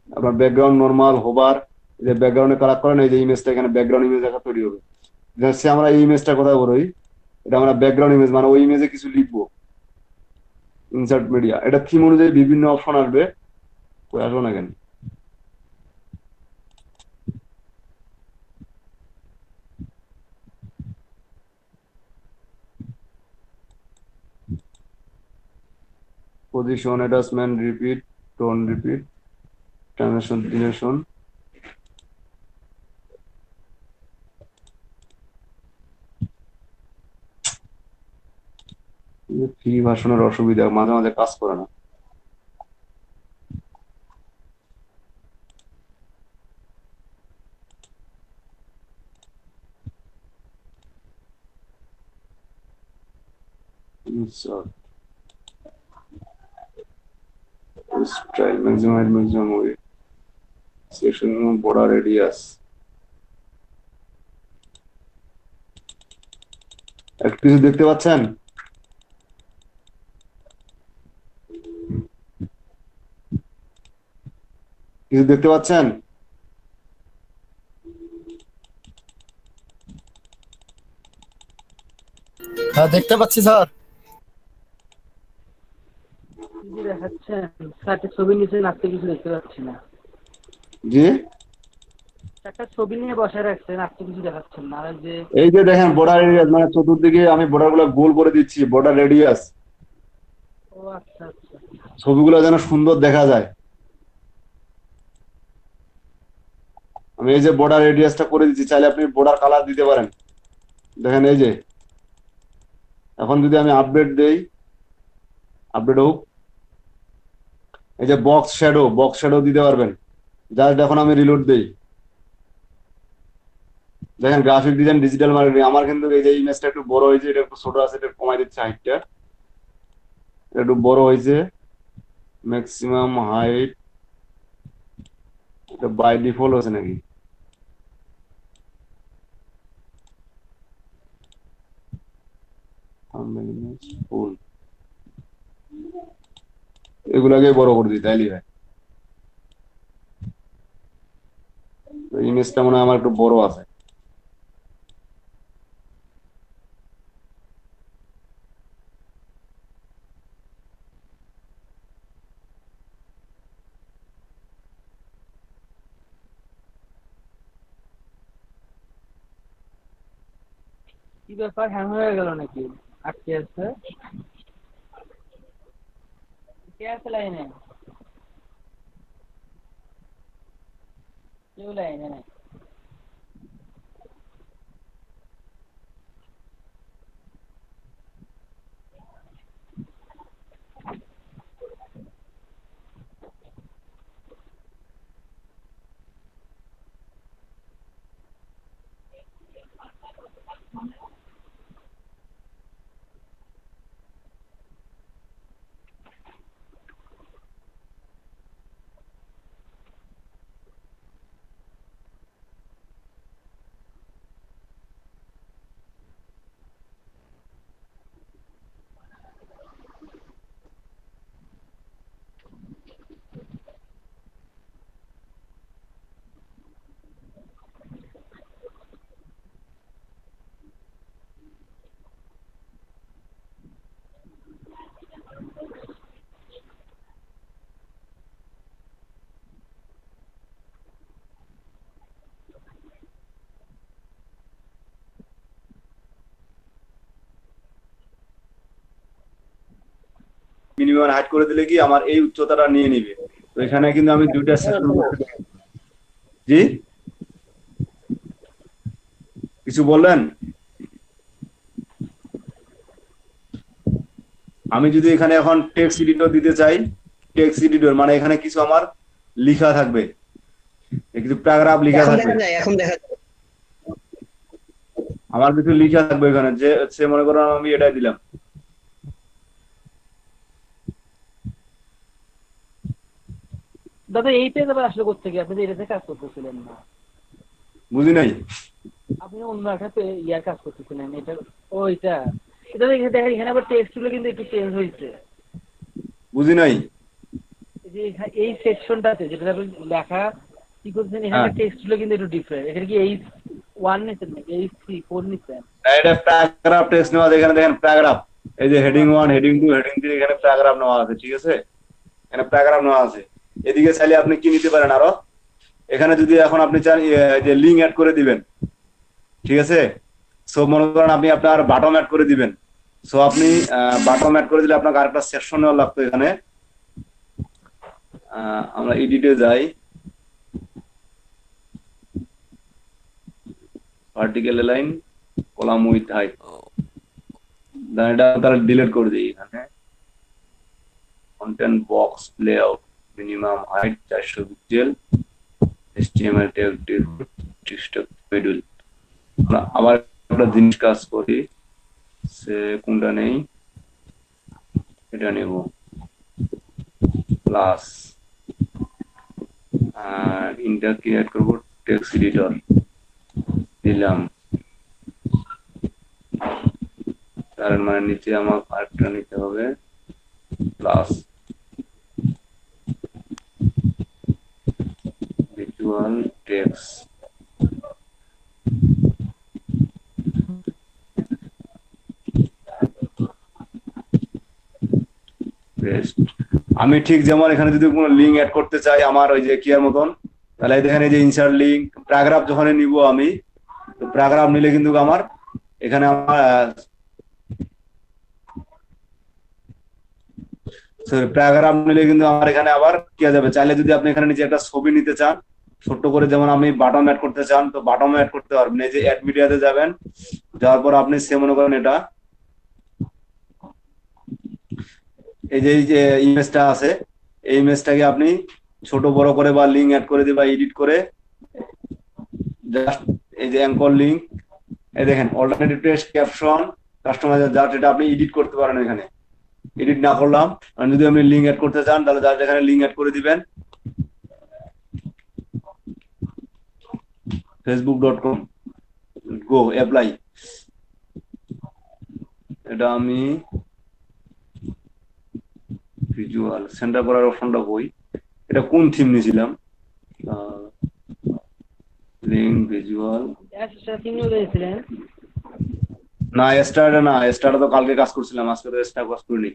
আপনার ব্যাকগ্রাউন্ড নর্মাল হোভার, এই যে ব্যাকগ্রাউন্ডে কালার করেন, এই যে ইমেজটা এখানে ব্যাকগ্রাউন্ড ইমেজ একটা তৈরি হবে। সে আমরা এই ইমেজটার কথা বলি, এটা আমরা ব্যাকগ্রাউন্ড ইমেজ, মানে ওই ইমেজে কিছু লিখবো। ইনসার্ট মিডিয়া, এটা থিম অনুযায়ী বিভিন্ন অপশন আসবে, আসবো না কেন। Position, adjustment, repeat, tone repeat, transition, direction. Free ভার্সনের অসুবিধা, মাঝে মাঝে কাজ করে না। Style maximise, maximum way, section border radius. একটু কিছু দেখতে পাচ্ছেন? কিছু দেখতে পাচ্ছেন? হ্যাঁ দেখতে পাচ্ছি স্যার। কি যে দেখাচ্ছেন চারটে ছবি নিচে, নাচতে কিছু দেখতে পাচ্ছি না। জি, একটা ছবি নিয়ে বসে রাখছেন, আপনি কিছু দেখাচ্ছেন না। আর যে এই যে দেখেন বর্ডার রেডিয়াস, মানে চতুর্দিকে আমি বর্ডার গুলো গোল করে দিচ্ছি, বর্ডার রেডিয়াস, ও আচ্ছা আচ্ছা। ছবিগুলো যেন সুন্দর দেখা যায়। আমি এই যে বর্ডার রেডিয়াসটা করে দিচ্ছি, চাইলে আপনি বর্ডার কালার দিতে পারেন। দেখেন এই যে, এখন যদি আমি আপডেট দেই, আপডেট হোক, এই যে বক্স শ্যাডো, বক্স শ্যাডো দিতে পারবেন। জাস্ট এখন আমি রিলোড দেই, দেখেন গ্রাফিক ডিজাইন, ডিজিটাল মার্কেটিং। আমার কিন্তু এই যে ইমেজটা একটু বড় হয়েছে, এটা একটু ছোট আছে, এটা কমাই দিচ্ছে হাইটটা, একটু বড় হয়েছে, ম্যাক্সিমাম হাইট, এটা বাই ডিফল্ট আছে নাকি? ফুল, এগুলাকে বড় করে দিই তাইলে ভাই। ইমেজটা মনে হয় আমার একটু বড় আছে। কি ব্যাপার, হ্যাং হয়ে গেল নাকি? আটকে আছে? কে আছে লাইনে? কেউ লাইনে নাই। মিনিমাম হাইট করে দিলে কি আমার এই উচ্চতাটা নিয়ে নিবে। তো এখানে কিন্তু আমি দুইটা সেকশন করতে পারি। জি, কিছু বললেন? আমি যদি এখানে এখন টেক্সট এডিটর দিতে চাই, টেক্সট এডিটর মানে এখানে কিছু আমার লেখা থাকবে, কিছু প্যারাগ্রাফ লেখা এখন থাকবে, দেখা যায়, এখন দেখা যায়। আমার কিছু লেখা থাকবে এখানে, যে সে মনে করো আমি এটাই দিলাম। দাদা এই পেজ আবার আসলে করতে গিয়ে আপনি তো এটাতে কাজ করতেছিলেন না, বুঝি নাই। আপনি অন্য একটা ইয়ার কাজ করতেছিলেন, এটা ওইটা এটা দেখে দেখেন এখানে আবার টেক্সট গুলো কিন্তু একটু চেঞ্জ হয়েছে। বুঝি নাই। এই যে এই সেকশনটাতে যেটা আপনি লেখা কি করছেন, এখানে টেক্সট গুলো কিন্তু একটু ডিফারেন্ট। এখানে কি H1 নিচ্ছেন নাকি H4 নিচ্ছেন? এটা প্যারাগ্রাফ টেক্সট নেওয়া আছে, এখানে দেখেন প্যারাগ্রাফ, এই যে হেডিং 1, হেডিং 2, হেডিং 3, এখানে প্যারাগ্রাফ নেওয়া আছে, ঠিক আছে? এখানে প্যারাগ্রাফ নেওয়া আছে। এদিকে চাইলে আপনি কি নিতে পারেন আরো, এখানে যদি এখন আপনি চান যে লিঙ্ক অ্যাড করে দিবেন, ঠিক আছে? সো মনে করেন আপনি আপনার বাটম অ্যাড করে দিবেন। সো আপনি বাটম অ্যাড করে দিলে আপনাকে আরেকটা সেকশন নেওয়া লাগতো। এখানে আমরা এডিটে যাই, vertical line, column with height, এটা তারা ডিলিট করে দিই। এখানে content box layout, minimum height 400 pixel, HTML tag text module. আমরা আবার একটা জিনিস কাজ করি, সে কোনটা নেই, এটা নেব, প্লাস ইন্টার ক্রিয়েট করব, টেক্সট এডিটর দিলাম, তার মানে নিচে আমার আরেকটা নিতে হবে, প্লাস ভিজুয়াল টেক্সট। আমি ঠিক যেমন এখানে যদি কোনো লিঙ্ক অ্যাড করতে চাই আমার ওই যে কি এর মতন, তাহলে দেখেন এই যে ইনসার্ট লিঙ্ক, প্যারাগ্রাফ যখন নিব আমি, তো প্যারাগ্রাফ নিলে কিন্তু আমার এখানে আমার প্যারাগ্রাফ নিলে কিন্তু আমার এখানে আবার কি যাবে, চাইলে যদি আপনি এখানে নিচে একটা ছবি নিতে চান ছোট্ট করে, যেমন আপনি বাটন অ্যাড করতে চান, তো বাটন অ্যাড করতে পারবেন। এই যে অ্যাড মিডিয়াতে যাবেন, যাওয়ার পর আপনি সে মনে করেন এটা এই যে ইমেজটা আছে, এই ইমেজটাকে আপনি ছোট বড় করে বা লিঙ্ক অ্যাড করে দিয়ে বা এডিট করে, জাস্ট এই যে অ্যাঙ্কর লিঙ্ক, এই দেখেন alternative text, caption, customiser, just এটা আপনি এডিট করতে পারেন। এখানে এডিট না করলাম, আর যদি আপনি লিঙ্ক অ্যাড করতে চান তাহলে জাস্ট এখানে লিঙ্ক অ্যাড করে দিবেন, facebook.com গো অ্যাপ্লাই। এটা আমি ভিজুয়াল সেন্টার করার অপশনটা কই, এটা কোন থিম নিয়েছিলাম, লিঙ্ক ভিজুয়াল থিম নিয়েছিলেন না, স্টারটা না, স্টারটা তো কালকে কাজ করছিলাম, আজকে তো স্টার কাজ করিনি।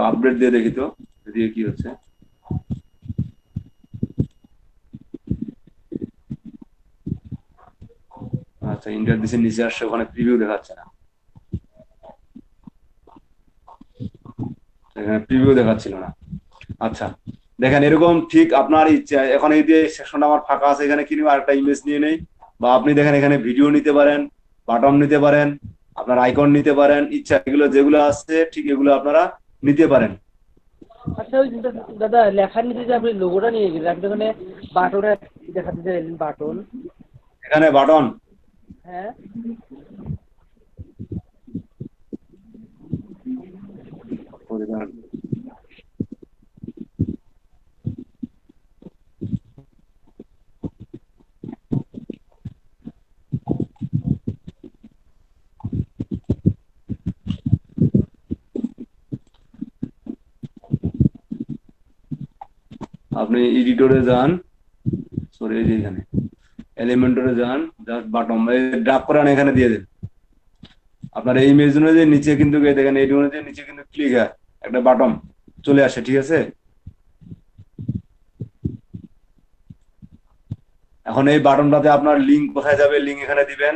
আপডেট দিয়ে দেখি তো দিয়ে কি হচ্ছে। আচ্ছা, ইন্টার দিছে, নিচে আসছে, ওখানে প্রিভিউ দেখাচ্ছে না, এখানে প্রিভিউ দেখাচ্ছিল না। আচ্ছা দেখেন, এরকম ঠিক আপনার ইচ্ছা। এখন এই যে সেকশনটা আমার ফাঁকা আছে, এখানে কি নিব, আরেকটা ইমেজ নিয়ে নেই, বা আপনি দেখেন এখানে ভিডিও নিতে পারেন, বাটন নিতে পারেন, আপনার আইকন নিতে পারেন, ইচ্ছা এগুলো যেগুলো আছে ঠিক এগুলো আপনারা নিতে পারেন। আচ্ছা ওই দাদা লেখার নিচে যে আপনি লোগোটা নিয়ে গেলেন, আপনি ওখানে বাটনটা দেখাতে চাইলেন, বাটন এখানে বাটন, হ্যাঁ আপনি এডিটরে যান, সরি এই যে এখানে এলিমেন্টরে যান, জাস্ট বাটন ড্রাগ করে এখানে দিয়ে দেন। আপনার এই ইমেজ অনুযায়ী নিচে কিন্তু দেখেন এই অনুযায়ী নিচে কিন্তু ক্লিক হয়, একটা বাটন চলে আসে, ঠিক আছে? এখন এই বাটনটাতে আপনার লিঙ্ক কোথায় যাবে, লিঙ্ক এখানে দিবেন।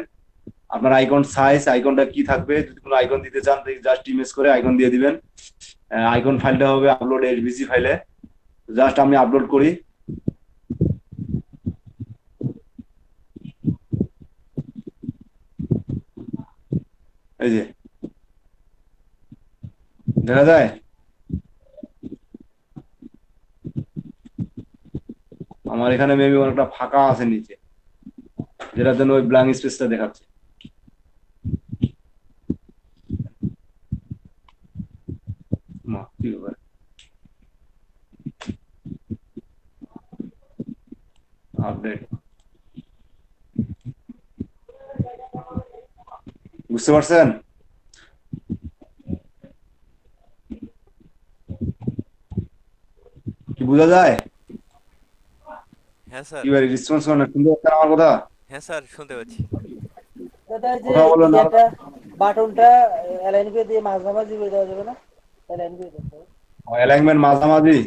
আপনার আইকন সাইজ, আইকনটা কি থাকবে, যদি কোনো আইকন দিতে চান জাস্ট ইমেজ করে আইকন দিয়ে দিবেন। আইকন ফাইলটা হবে আপলোড এসভিজি ফাইলে, জাস্ট আমি আপলোড করি। এই যে দেখা যায়, আমার এখানে মেবি অনেকটা ফাঁকা আছে নিচে, যেটার জন্য ওই ব্ল্যাঙ্ক স্পেসটা দেখাচ্ছে। কি ব্যাপার? আপডেট বুঝতে পারছেন? কি বোঝা যায়? হ্যাঁ স্যার। কি ভাই রেসপন্স করে না, শুনতে পাচ্ছেন আমার কথা? হ্যাঁ স্যার, শুনতে পাচ্ছি। দাদা যে কথা বলো না। ইয়েটা বাটনটা অ্যালাইন করে দিয়ে মাঝামাঝি করে দেওয়া যাবে না? অ্যালাইন করে দেন ভাই। অ্যালাইনমেন্ট মাঝামাঝি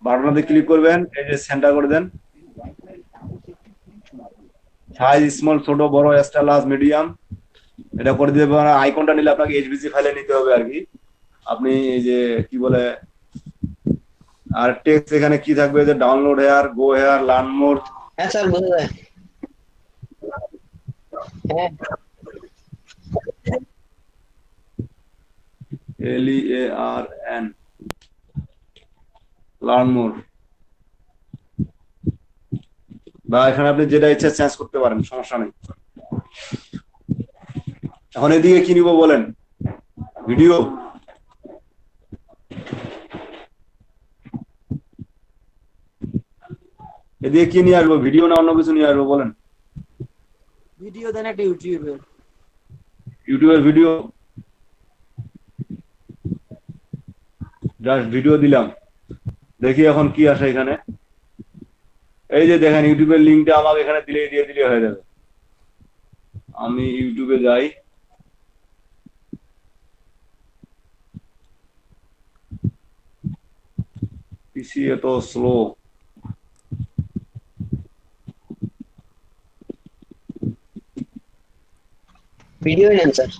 বাটনটাতে ক্লিক করবেন, এই যে সেন্টার করে দেন। সাইজ স্মল, ছোট, বড়, এক্সট্রা লার্জ, মিডিয়াম, এটা করে দিতে পারেন। আইকনটা নিলে আপনাকে এইচভিজি ফাইলে নিতে হবে আর কি। আপনি এই যে কি বলে, আর টেক্সট এখানে কি থাকবে, যে ডাউনলোড হেয়ার, গো হেয়ার, লার্ন মোর। হ্যাঁ স্যার বোঝা যায়। হ্যাঁ LEARN, লার্ন মোর। বা এখানে আপনি যেটা ইচ্ছা চেঞ্জ করতে পারেন, সমস্যা নেই। এখন এদিকে কি নিব বলেন? ভিডিও, এদিকে কি নিয়ে আসবো, ভিডিও না অন্য কিছু নিয়ে আসবো বলেন? ভিডিও দেন একটা ইউটিউবে। ইউটিউবের ভিডিও, জাস্ট ভিডিও দিলাম, দেখি এখন কি আসে এখানে। এই যে দেখেন ইউটিউবের লিঙ্কটা আমাকে এখানে দিয়ে দিলে হয়ে যাবে। আমি ইউটিউবে যাই, পিসি এত স্লো। ভিডিও নেন স্যার।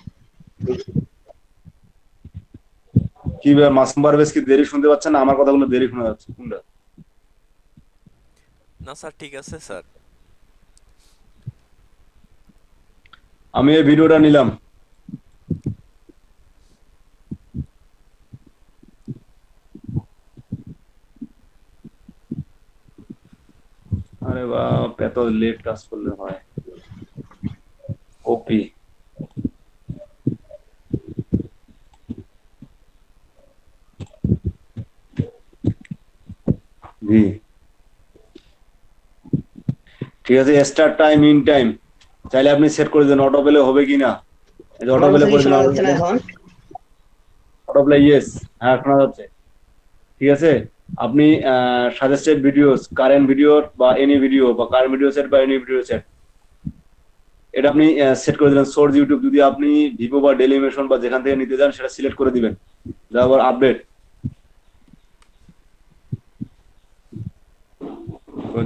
কি মাসুম পারভেজ, কি দেরি শুনতে পাচ্ছেন না? আমার কথাগুলো দেরি শোনা যাচ্ছে কোনটা? না স্যার, ঠিক আছে স্যার। আমি এই ভিডিওটা নিলাম, আরে বাপ, এত লেট কাজ করলে হয়। কপি, জি ঠিক আছে। স্টার্ট টাইম, ইন টাইম চাইলে আপনি সেট করে দেন, অটো প্লে হবে কিনা। এই যে অটো আমার প্লে কথা কি করে শোনা দিলাম, যাচ্ছে না এখন? অটো প্লে ইয়েস, হ্যাঁ শোনা যাচ্ছে। ঠিক আছে, আপনি সাজেস্টেড ভিডিওস, কারেন্ট ভিডিও বা এনি ভিডিও, বা কারেন্ট ভিডিও সেট বা এনি ভিডিও সেট, এটা আপনি সেট করে দিলেন। সোর্স ইউটিউব, যদি আপনি ভিভো বা ডেলিমেশন বা যেখান থেকে নিতে চান সেটা সিলেক্ট করে দিবেন। তারপর আপডেট,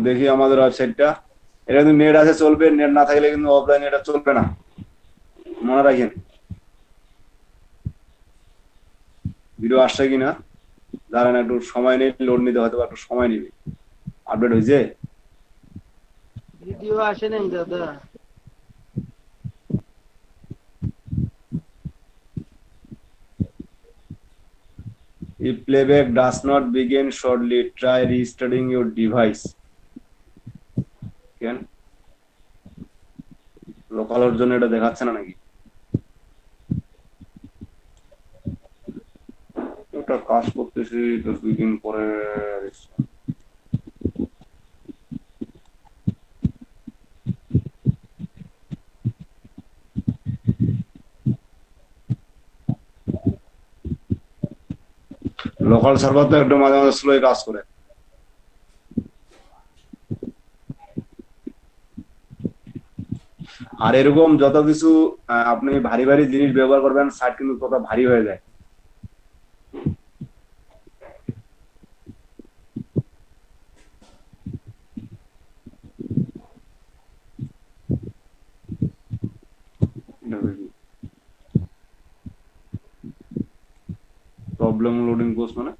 দেখি আমাদের ওয়েবসাইটটা। এটা কিন্তু নেট আছে চলবে, নেট না থাকলে কিন্তু অফলাইন এটা চলবে না, মনে রাখেন। ভিডিও আসছে কিনা দাঁড়ান, একটু সময় নেই, লোড নিতে হয়তো একটু সময় নেবে। আপডেট হয়েছে? ভিডিও আসে নাই দাদা। If playback does not begin shortly, try restarting your device. কেন লোকালের জন্য এটা দেখাচ্ছে না নাকি? ওটা কাজ করতেছি তো 2 দিন পরে। লোকাল সার্ভার তো একটু মাঝে মাঝে স্লো কাজ করে। আর এরকম যত কিছু আপনি ভারী ভারী জিনিস ব্যবহার করবেন, সাইট কিন্তু তত ভারী হয়ে যায়। প্রবলেম লোডিং পোস্ট মানে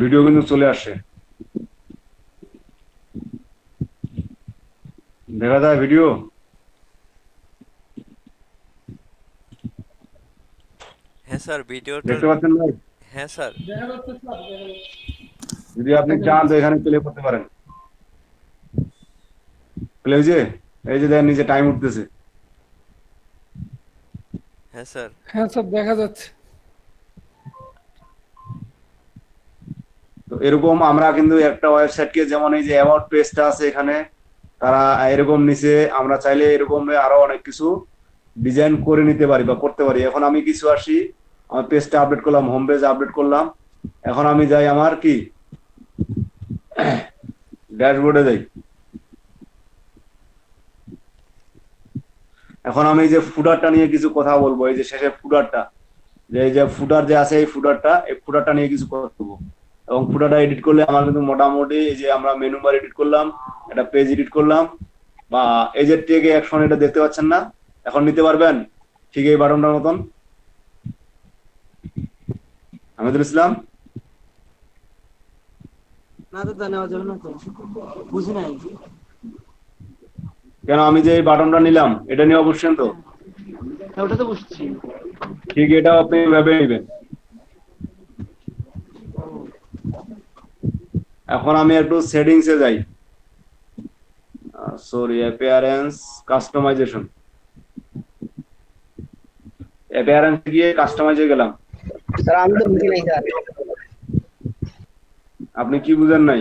ভিডিও কিন্তু চলে আসে, দেখা যায় ভিডিও। হ্যাঁ স্যার ভিডিওটা দেখতে পাচ্ছেন ভাই? হ্যাঁ স্যার দেখা যাচ্ছে স্যার, দেখা যাচ্ছে। যদি আপনি চান তো এখানে প্লে করতে পারেন। প্লে যে এই যে দেখেন নিচে টাইম উঠতেছে। হ্যাঁ স্যার হ্যাঁ স্যার দেখা যাচ্ছে। তো এরকম আমরা কিন্তু একটা ওয়েবসাইটকে, যেমন এই যে অ্যাবাউট পেজটা আছে এখানে, তারা এরকম নিচে আমরা চাইলে এরকম আরো অনেক কিছু ডিজাইন করে নিতে পারি বা করতে পারি। এখন আমি কিছু আসি, আমার পেজটা আপডেট করলাম, হোম পেজ আপডেট করলাম। এখন আমি যাই আমার কি ড্যাশবোর্ডে যাই। এখন আমি যে ফুটারটা নিয়ে কিছু কথা বলবো, এই যে শেষের ফুটারটা, যে এই যে ফুটার যে আছে, এই ফুটারটা নিয়ে কিছু কথা বলবো। এবং ফুটারটা এডিট করলে আমার কিন্তু মোটামুটি এই যে আমরা মেনু বার এডিট করলাম, একটা পেজ এডিট করলাম, বা এই যে টেক অ্যাকশন এটা দেখতে পাচ্ছেন না, এখন নিতে পারবেন ঠিক এই বাটনটার মতন। আমিদুল ইসলাম, না দাদা নেওয়া যাবে না তো, বুঝি নাই। কেন আমি যে এই বাটনটা নিলাম এটা নিয়ে অবশ্যই তো হ্যাঁ, ওটা তো বুঝছি। ঠিক এটা আপনি ভেবে নেবেন। এখন আমি একটু সেটিংসে যাই, সরি, অ্যাপিয়ারেন্স, কাস্টমাইজেশন। অ্যাপিয়ারেন্স গিয়ে কাস্টমাইজে গেলাম। স্যার আমি তো বুঝি নাই স্যার। আপনি কি বুঝেন নাই?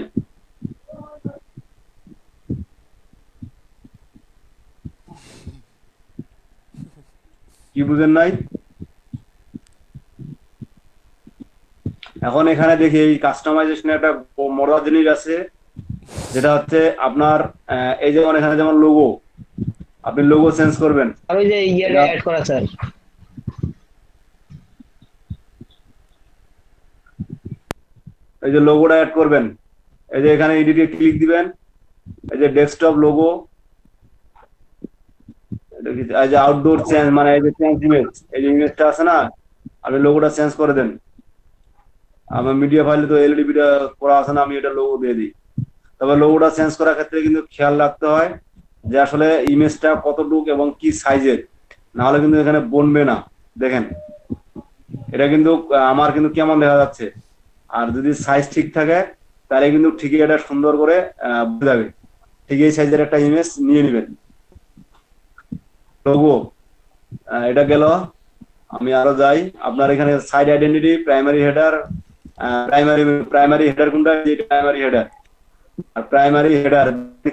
কি বুঝেন নাই? এখন এখানে দেখি এই কাস্টমাইজেশনে একটা মজার জিনিস আছে, যেটা হচ্ছে আপনার এই যেমন এখানে যেমন লোগো, আপনি লোগো চেঞ্জ করবেন। আর ওই যে ইয়াটা অ্যাড করা স্যার। এই যে লোগোটা অ্যাড করবেন, এই যে এখানে এডিটে ক্লিক দিবেন, এই যে ডেস্কটপ লোগো, এই যে আউটডোর চেঞ্জ, মানে এই যে চেঞ্জ ইমেজ, এই যে ইমেজটা আছে না, আপনি লোগোটা চেঞ্জ করে দেন। আমার মিডিয়া ফাইলে তো এলইডি ভিডিও করা আছে না, আমি এটা লোগো দিয়ে দিই। তবে লোগোটা চেঞ্জ করার ক্ষেত্রে কিন্তু খেয়াল রাখতে হয় যে আসলে ইমেজটা কতটুকু এবং কি সাইজের, না হলে কিন্তু এখানে বনবে না। দেখেন এটা কিন্তু আমার কিন্তু কেমন দেখা যাচ্ছে, আর যদি সাইজ ঠিক থাকে তাহলে কিন্তু ঠিকই এটা সুন্দর করে বোঝা যাবে। ঠিক এই সাইজের একটা ইমেজ নিয়ে নেবেন। লোগো এটা গেল। আমি আরো যাই, আপনার এখানে side identity, primary header, primary header কোনটা, যে প্রাইমারি হেডার আর প্রাইমারি হেডার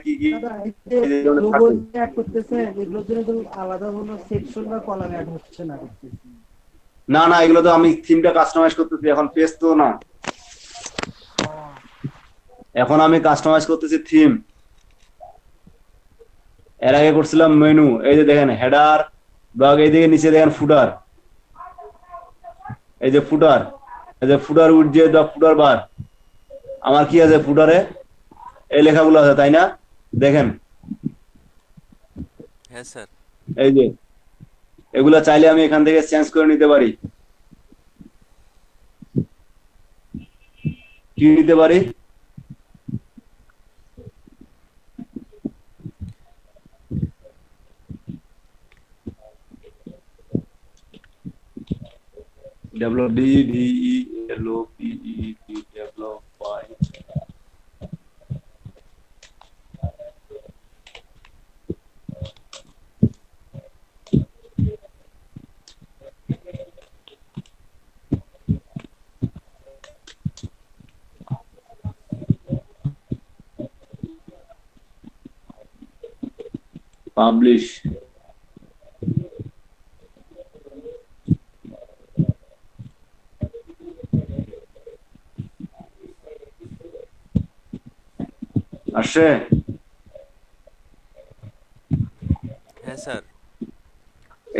কি কি দাদা এই যে লোগো অ্যাড করতেছে, এগুলোর জন্য তো আলাদা কোনো সেকশন বা কলাম অ্যাড হচ্ছে না দেখতেছি। না না, এগুলো তো আমি থিমটা কাস্টমাইজ করতেছি, এখন পেজ তো না, এখন আমি কাস্টমাইজ করতেছি থিম। এর আগে করছিলাম মেনু, এই যে দেখেন হেডার ব্লগ, এই দিকে নিচে দেখেন ফুটার, এই যে ফুটার, এই যে ফুটার উইডজেট বা ফুটার বার, আমার কি আছে ফুটারে, এই লেখাগুলো আছে তাই না, দেখেন হ্যাঁ স্যার এই যে এগুলা চাইলে আমি এখান থেকে চেঞ্জ করে নিতে পারি। কি নিতে পারি? Develop develop by publish. আসছে? হ্যাঁ স্যার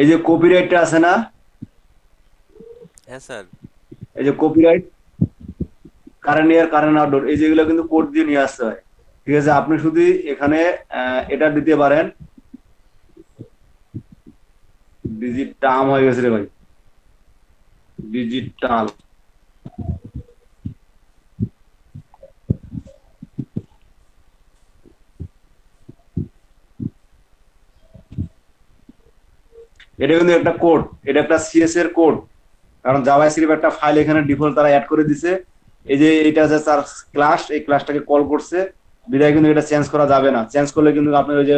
এই যে কপিরাইটটা আছে না, হ্যাঁ স্যার এই যে copyright, current year, current outdoor, এই যেগুলো কিন্তু কোড দিয়ে নিয়ে আসতে হয়। ঠিক আছে, আপনি শুধু এখানে এটা দিতে পারেন। ডিজিট টার্ম হয়ে গেছে রে ভাই, ডিজিটাল। এটা কিন্তু একটা কোড, এটা একটা সিএস এর কোড, কারণ জাভাস্ক্রিপ্ট একটা ফাইল এখানে ডিফল্ট তারা অ্যাড করে দিছে। এই যে এটা যে তার ক্লাস, এই ক্লাসটাকে কল করছে বিদায় কিন্তু এটা চেঞ্জ করা যাবে না। চেঞ্জ করলে কিন্তু আপনার ওই যে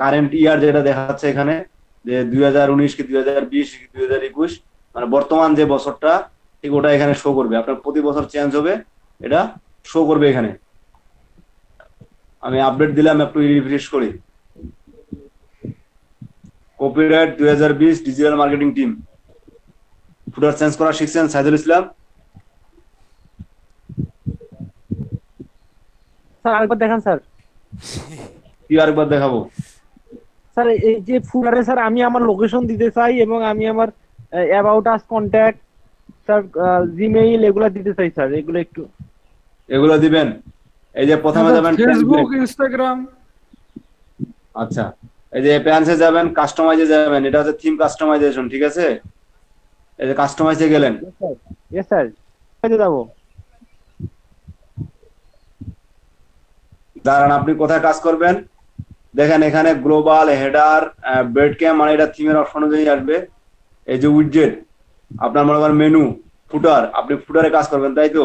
কারেন্ট ইয়ার যেটা দেখাচ্ছে এখানে, যে 2019 কি 2020 কি 2021, মানে বর্তমান যে বছরটা, ঠিক ওটা এখানে শো করবে। আপনার প্রতি বছর চেঞ্জ হবে, এটা শো করবে এখানে। আমি আপডেট দিলাম, একটু রিফ্রেশ করি। কপিরাইট 2020 ডিজিটাল মার্কেটিং টিম, ফুটার চেঞ্জ করা শিখছেন সাইদুল ইসলাম? স্যার আরেকবার দেখান স্যার। কি আরেকবার দেখাবো? স্যার এই যে ফুলারে স্যার আমি আমার লোকেশন দিতে চাই এবং আমি আমার about us, contact, sir Gmail এগুলা দিতে চাই স্যার, এগুলো একটু। এগুলো দিবেন। এই যে প্রথমে যাবেন ফেসবুক, ইনস্টাগ্রাম। আচ্ছা, এই যে অ্যাপিয়ারেন্সে যাবেন, কাস্টমাইজে যাবেন, এটা হচ্ছে থিম কাস্টমাইজেশন। ঠিক আছে, এই যে কাস্টমাইজে গেলেন, ইয়েস স্যার, কোথায় যাবো? দাঁড়ান, আপনি কোথায় কাজ করবেন দেখেন, এখানে গ্লোবাল হেডার বেড ক্যাম, মানে এটা থিমের অপশন অনুযায়ী আসবে। এই যে উইডজেট, আপনার মনে করেন মেনু, ফুটার, আপনি ফুটারে কাজ করবেন তাই তো,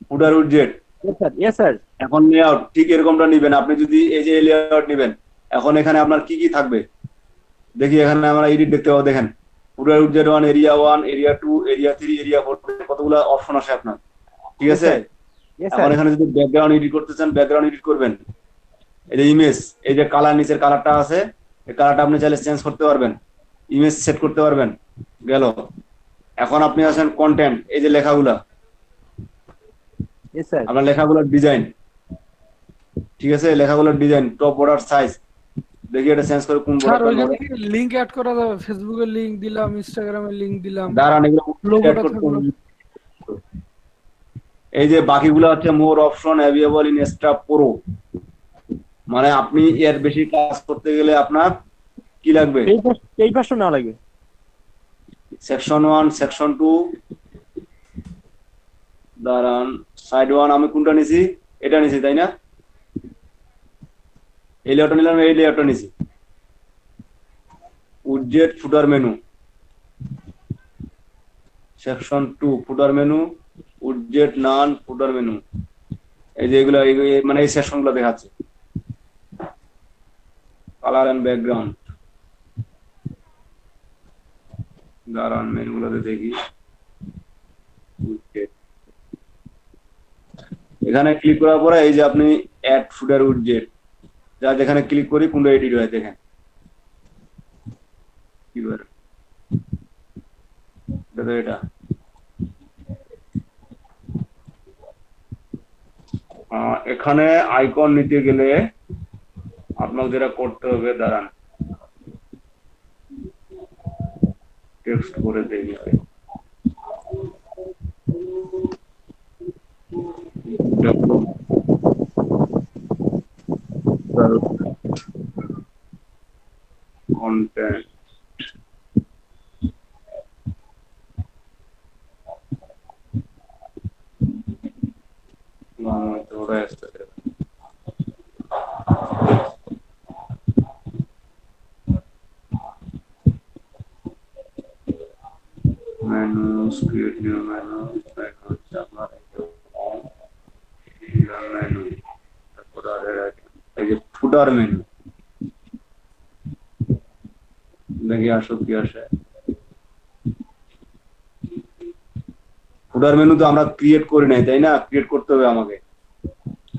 footer widget. Yes sir, yes sir. এখন লেআউট ঠিক এরকমটা নিবেন। আপনি যদি এই যে লেআউট নিবেন, এখন এখানে আপনার কি কি থাকবে দেখি, এখানে আমরা এডিট দেখতে পাবো। দেখেন ফুটার widget 1, area 1, area 2, area 3, area 4, কতগুলো অপশন আসে আপনার। ঠিক আছে, ইয়েস এখন স্যার। এখানে যদি ব্যাকগ্রাউন্ড এডিট করতে চান, ব্যাকগ্রাউন্ড এডিট করবেন। এই যে ইমেজ, এই যে কালার, নিচের কালারটা আছে, এই কালারটা আপনি চাইলে চেঞ্জ করতে পারবেন, ইমেজ সেট করতে পারবেন। গেল। এখন আপনি আছেন কন্টেন্ট, এই যে লেখাগুলা, ইয়েস স্যার। আপনার লেখাগুলোর ডিজাইন। ঠিক আছে, লেখাগুলোর ডিজাইন, টপ বর্ডার সাইজ, দেখি এটা চেঞ্জ করে কোন স্যার বর্ডারটা। ওইখানে কি লিংক অ্যাড করা যাবে? ফেসবুকের লিংক দিলাম, ইনস্টাগ্রামের লিংক দিলাম, দাঁড়ান, এগুলো add লোগোটা করতে থাকলো। হবে। এই যে বাকিগুলো হচ্ছে মোর option available in extra pro, মানে আপনি এর বেশি কাজ করতে গেলে আপনার কি লাগবে? এই পাশটা না লাগবে। সেকশন 1, সেকশন 2, দাঁড়ান, সাইড 1 আমি কোনটা নিছি? এটা নিছি তাই না? এই লেআউটটা নিলাম, এই লেআউটটা নিছি। Widget footer menu, section 2 footer menu, widget none footer menu. এই যে এগুলো মানে এই সেকশনগুলো দেখাচ্ছে। কালার এন্ড ব্যাকগ্রাউন্ড, দাঁড়ান মেনুগুলোতে দেখি। উইডজেট, এখানে ক্লিক করার পরে এই যে আপনি অ্যাড ফুটার উইডজেট, যা যেখানে ক্লিক করি কোনটা এডিট হয় দেখেন। কি করে এটা? এখানে আইকন নিতে গেলে আপনাকে যেটা করতে হবে, দাঁড়ান টেক্সট করে দেখি। কন্টেন্ট, ওরা আসতে menus, create new menu, হচ্ছে আপনার মেনু, তারপর এই যে ফুটার মেনু, দেখি আসো কি আসে। ফুটার মেনু তো আমরা ক্রিয়েট করি নাই তাই না, ক্রিয়েট করতে হবে আমাকে,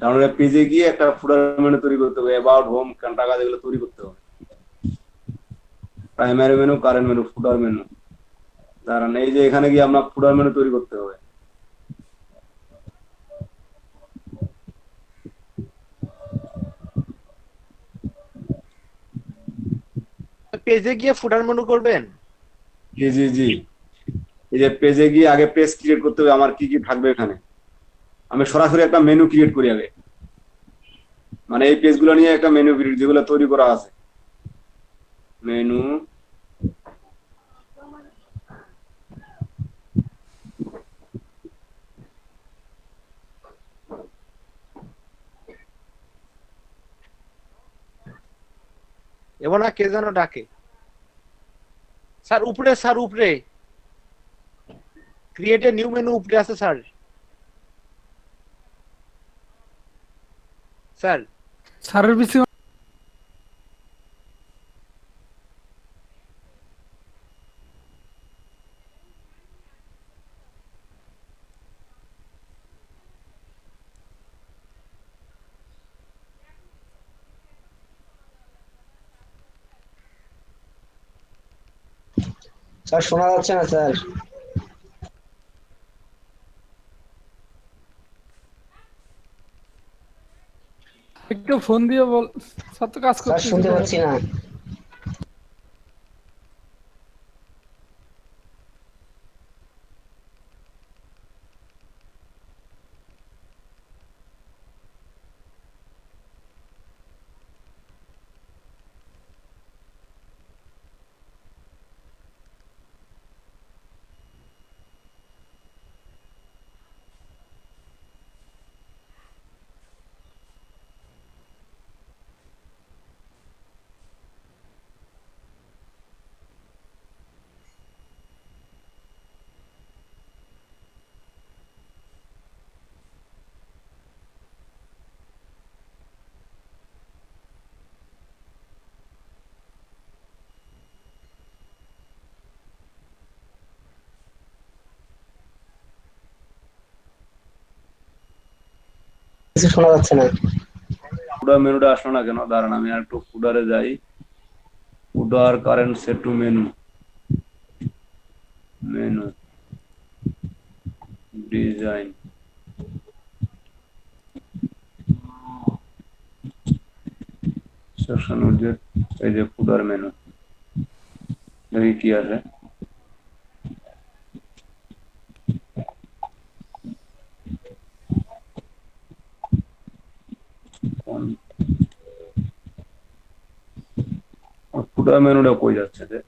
কারণ পেজে গিয়ে একটা ফুটার মেনু তৈরি করতে হবে, অ্যাবাউট, হোম, কন্টাক্ট, এগুলো তৈরি করতে হবে। প্রাইমারি মেনু, কারেন্ট মেনু, ফুটার মেনু, দাঁড়ান এই যে এখানে গিয়ে আমরা ফুটার মেনু তৈরি করতে হবে। পেজে গিয়ে ফুটার মেনু করবেন? জি। এই যে পেজে গিয়ে আগে পেজ ক্রিয়েট করতে হবে, আমার কি কি থাকবে এখানে। আমি সরাসরি একটা মেনু ক্রিয়েট করি আগে, মানে এই পেজগুলো নিয়ে একটা মেনু ক্রিয়েট যেগুলো তৈরি করা আছে, মেনু এবার না কে যেন ডাকে স্যার, উপরে স্যার, উপরে ক্রিয়েট এ নিউ মেনু উপরে আছে স্যার। স্যার স্যারের পিছনে স্যার শোনা যাচ্ছে না স্যার। একটু ফোন দিয়ে বল, স্যার তো কাজ স্যার করতেছে। শুনতে পাচ্ছি না। কিছু শোনা যাচ্ছে না। ফুডার মেনুটা আসলো না কেন? দাঁড়ান আমি আর একটু ফুডারে যাই। Footer current set to menu, menu design, section widget, এই যে ফুডার মেনু, দেখি কি আছে। ফুডার মেনুটা কই যাচ্ছে যে?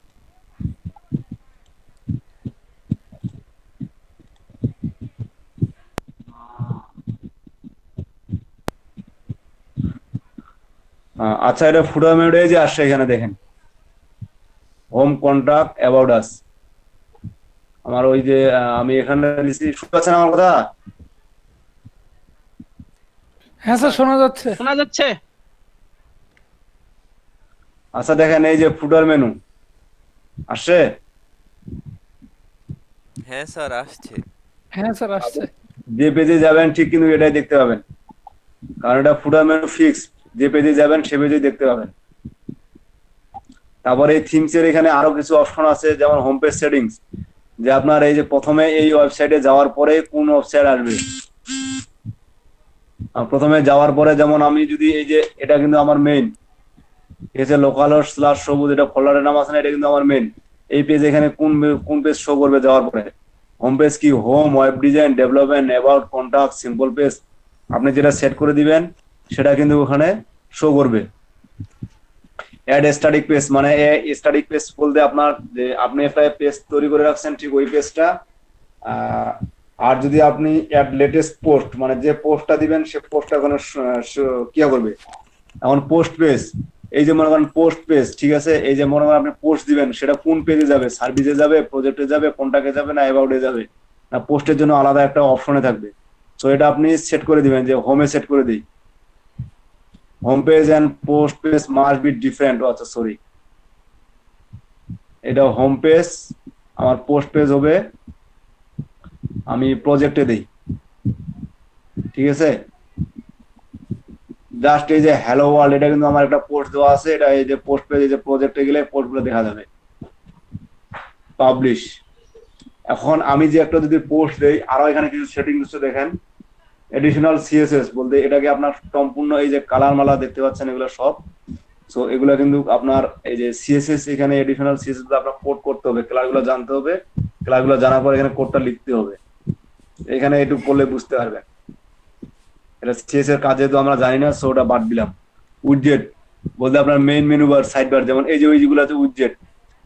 আচ্ছা, এটা ফুডার মেনুটা যে আসছে এখানে দেখেন, হোম, কন্টাক্ট, অ্যাবাউট আস। আমার ওই যে আমি এখানে দিছি, শুনতে পাচ্ছেন আমার কথা? হ্যাঁ স্যার শোনা যাচ্ছে। শোনা যাচ্ছে। আচ্ছা দেখেন, এই যে ফুডার মেনু আসছে। হ্যাঁ স্যার আসছে। হ্যাঁ স্যার আসছে। যে পেজে যাবেন ঠিক কিন্তু এটাই দেখতে পাবেন, কারণ এটা ফুডার মেনু ফিক্স, যে পেজে যাবেন সে পেজেই দেখতে পাবেন। তারপরে এই থিমস এর এখানে আরো কিছু অপশন আছে, যেমন হোম পেজ সেটিংস, যে আপনার এই যে প্রথমে এই ওয়েবসাইটে যাওয়ার পরে কোন ওয়েবসাইট আসবে। প্রথমে যাওয়ার পরে যেমন আমি যদি এই যে, এটা কিন্তু আমার মেইন, ঠিক আছে, লোকাল স্ল্যাশ সবুজ, এটা ফোল্ডারের নাম আছে না, এটা কিন্তু আমার মেইন। এই পেজ এখানে কোন পেজ শো করবে যাওয়ার পরে? হোম পেজ কি, home, web design, development, about, contact, simple page, আপনি যেটা সেট করে দিবেন সেটা কিন্তু ওখানে শো করবে। অ্যাড স্ট্যাটিক পেজ, মানে স্ট্যাটিক পেজ বলতে আপনার যে আপনি একটা পেজ তৈরি করে রাখছেন ঠিক ওই পেজটা। আর যদি আপনি অ্যাড লেটেস্ট পোস্ট, মানে যে পোস্টটা দিবেন সে পোস্টটা ওখানে কি করবে। এখন পোস্ট পেজ, এই যে মনে করেন পোস্ট পেজ, ঠিক আছে, এই যে মনে করেন আপনি পোস্ট দিবেন সেটা কোন পেজে যাবে, সার্ভিসে যাবে, প্রজেক্টে যাবে, কন্টাক্টে যাবে, না অ্যাবাউটে যাবে, না পোস্টের জন্য আলাদা একটা অপশনে থাকবে। সো এটা আপনি সেট করে দিবেন, যে হোমে সেট করে দিই, home page and post page must be different. আচ্ছা সরি, এটা হোম পেজ, আমার পোস্ট পেজ হবে আমি প্রজেক্টে দেই, ঠিক আছে। জাস্ট এই যে হ্যালো ওয়ার্ল্ড, এটা কিন্তু আমার একটা পোস্ট দেওয়া আছে, এটা এই যে পোস্ট পেজ, এই যে প্রজেক্টে গেলে পোস্টগুলো দেখা যাবে। পাবলিশ, এখন আমি যে একটা যদি পোস্ট দেই, আরো এখানে কিছু সেটিংস দেখেন, এডিশনাল সিএসএস বলতে এটাকে আপনার সম্পূর্ণ এই যে কালার মালা দেখতে পাচ্ছেন এগুলো সব। সো এগুলো কিন্তু আপনার এই যে সিএসএস, এখানে এডিশনাল সিএসএস আপনার কোড করতে হবে, ক্লাসগুলো জানতে হবে, ক্লাসগুলো জানার পর এখানে কোডটা লিখতে হবে। এখানে একটু করলে বুঝতে পারবেন। এটা সিএস এর কাজ যেহেতু আমরা জানি না, সো ওটা বাদ দিলাম। উইডজেট বলতে আপনার main menu bar, side bar, যেমন এই যে ওইগুলো আছে উইডজেট,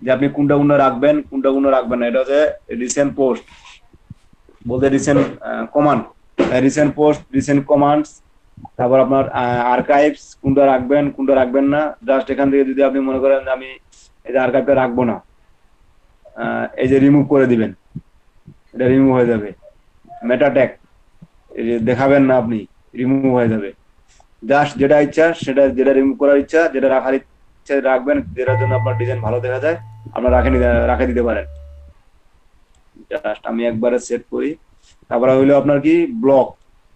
যে আপনি কোনটা কোনটা রাখবেন কোনটা কোনটা রাখবেন না। এটা হচ্ছে রিসেন্ট পোস্ট বলতে recent command, recent post, recent commands. তারপর আপনার আর্কাইভস কোনটা রাখবেন কোনটা রাখবেন না। জাস্ট এখান থেকে যদি আপনি মনে করেন যে আমি এই যে আর্কাইভটা রাখবো না, এই যে রিমুভ করে দিবেন, এটা রিমুভ হয়ে যাবে। মেটা ট্যাগ এই যে দেখাবেন না আপনি, রিমুভ হয়ে যাবে। জাস্ট যেটা ইচ্ছা সেটা, যেটা রিমুভ করার ইচ্ছা, যেটা রাখার ইচ্ছা রাখবেন, যেটার জন্য আপনার ডিজাইন ভালো দেখা যায় আপনারা রাখে দিতে পারেন। জাস্ট আমি একবারে সেট করি। তারপরে হইলো আপনার কি ব্লক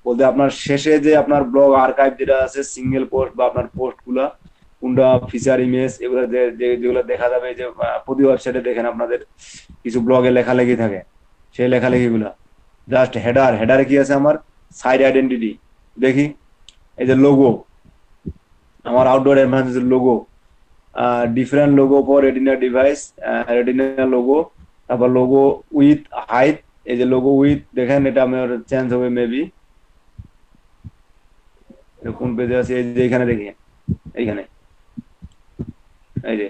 বলতে আপনার শেষে যে আপনার ব্লগ আর্কাইভ যেটা আছে, সিঙ্গেল পোস্ট বা আপনার পোস্ট গুলা কোনটা ফিচার ইমেজ, এগুলো যেগুলো দেখা যাবে যে প্রতি ওয়েবসাইটে দেখেন আপনাদের কিছু ব্লগে লেখালেখি থাকে, সেই লেখালেখি গুলা। জাস্ট হেডারে কি আছে আমার, সাইড আইডেন্টিটি দেখি, এই যে লোগো, আমার আউটডোর এনভায়রনমেন্টের logo, different logo for retina device, retina logo. তারপর লোগো উইথ হাইট, এই যে লোগো উইথ দেখেন, এটা আমার চেঞ্জ হবে মেবি। কোন পেজে আছে, এই যে এখানে দেখি, এইখানে এই যে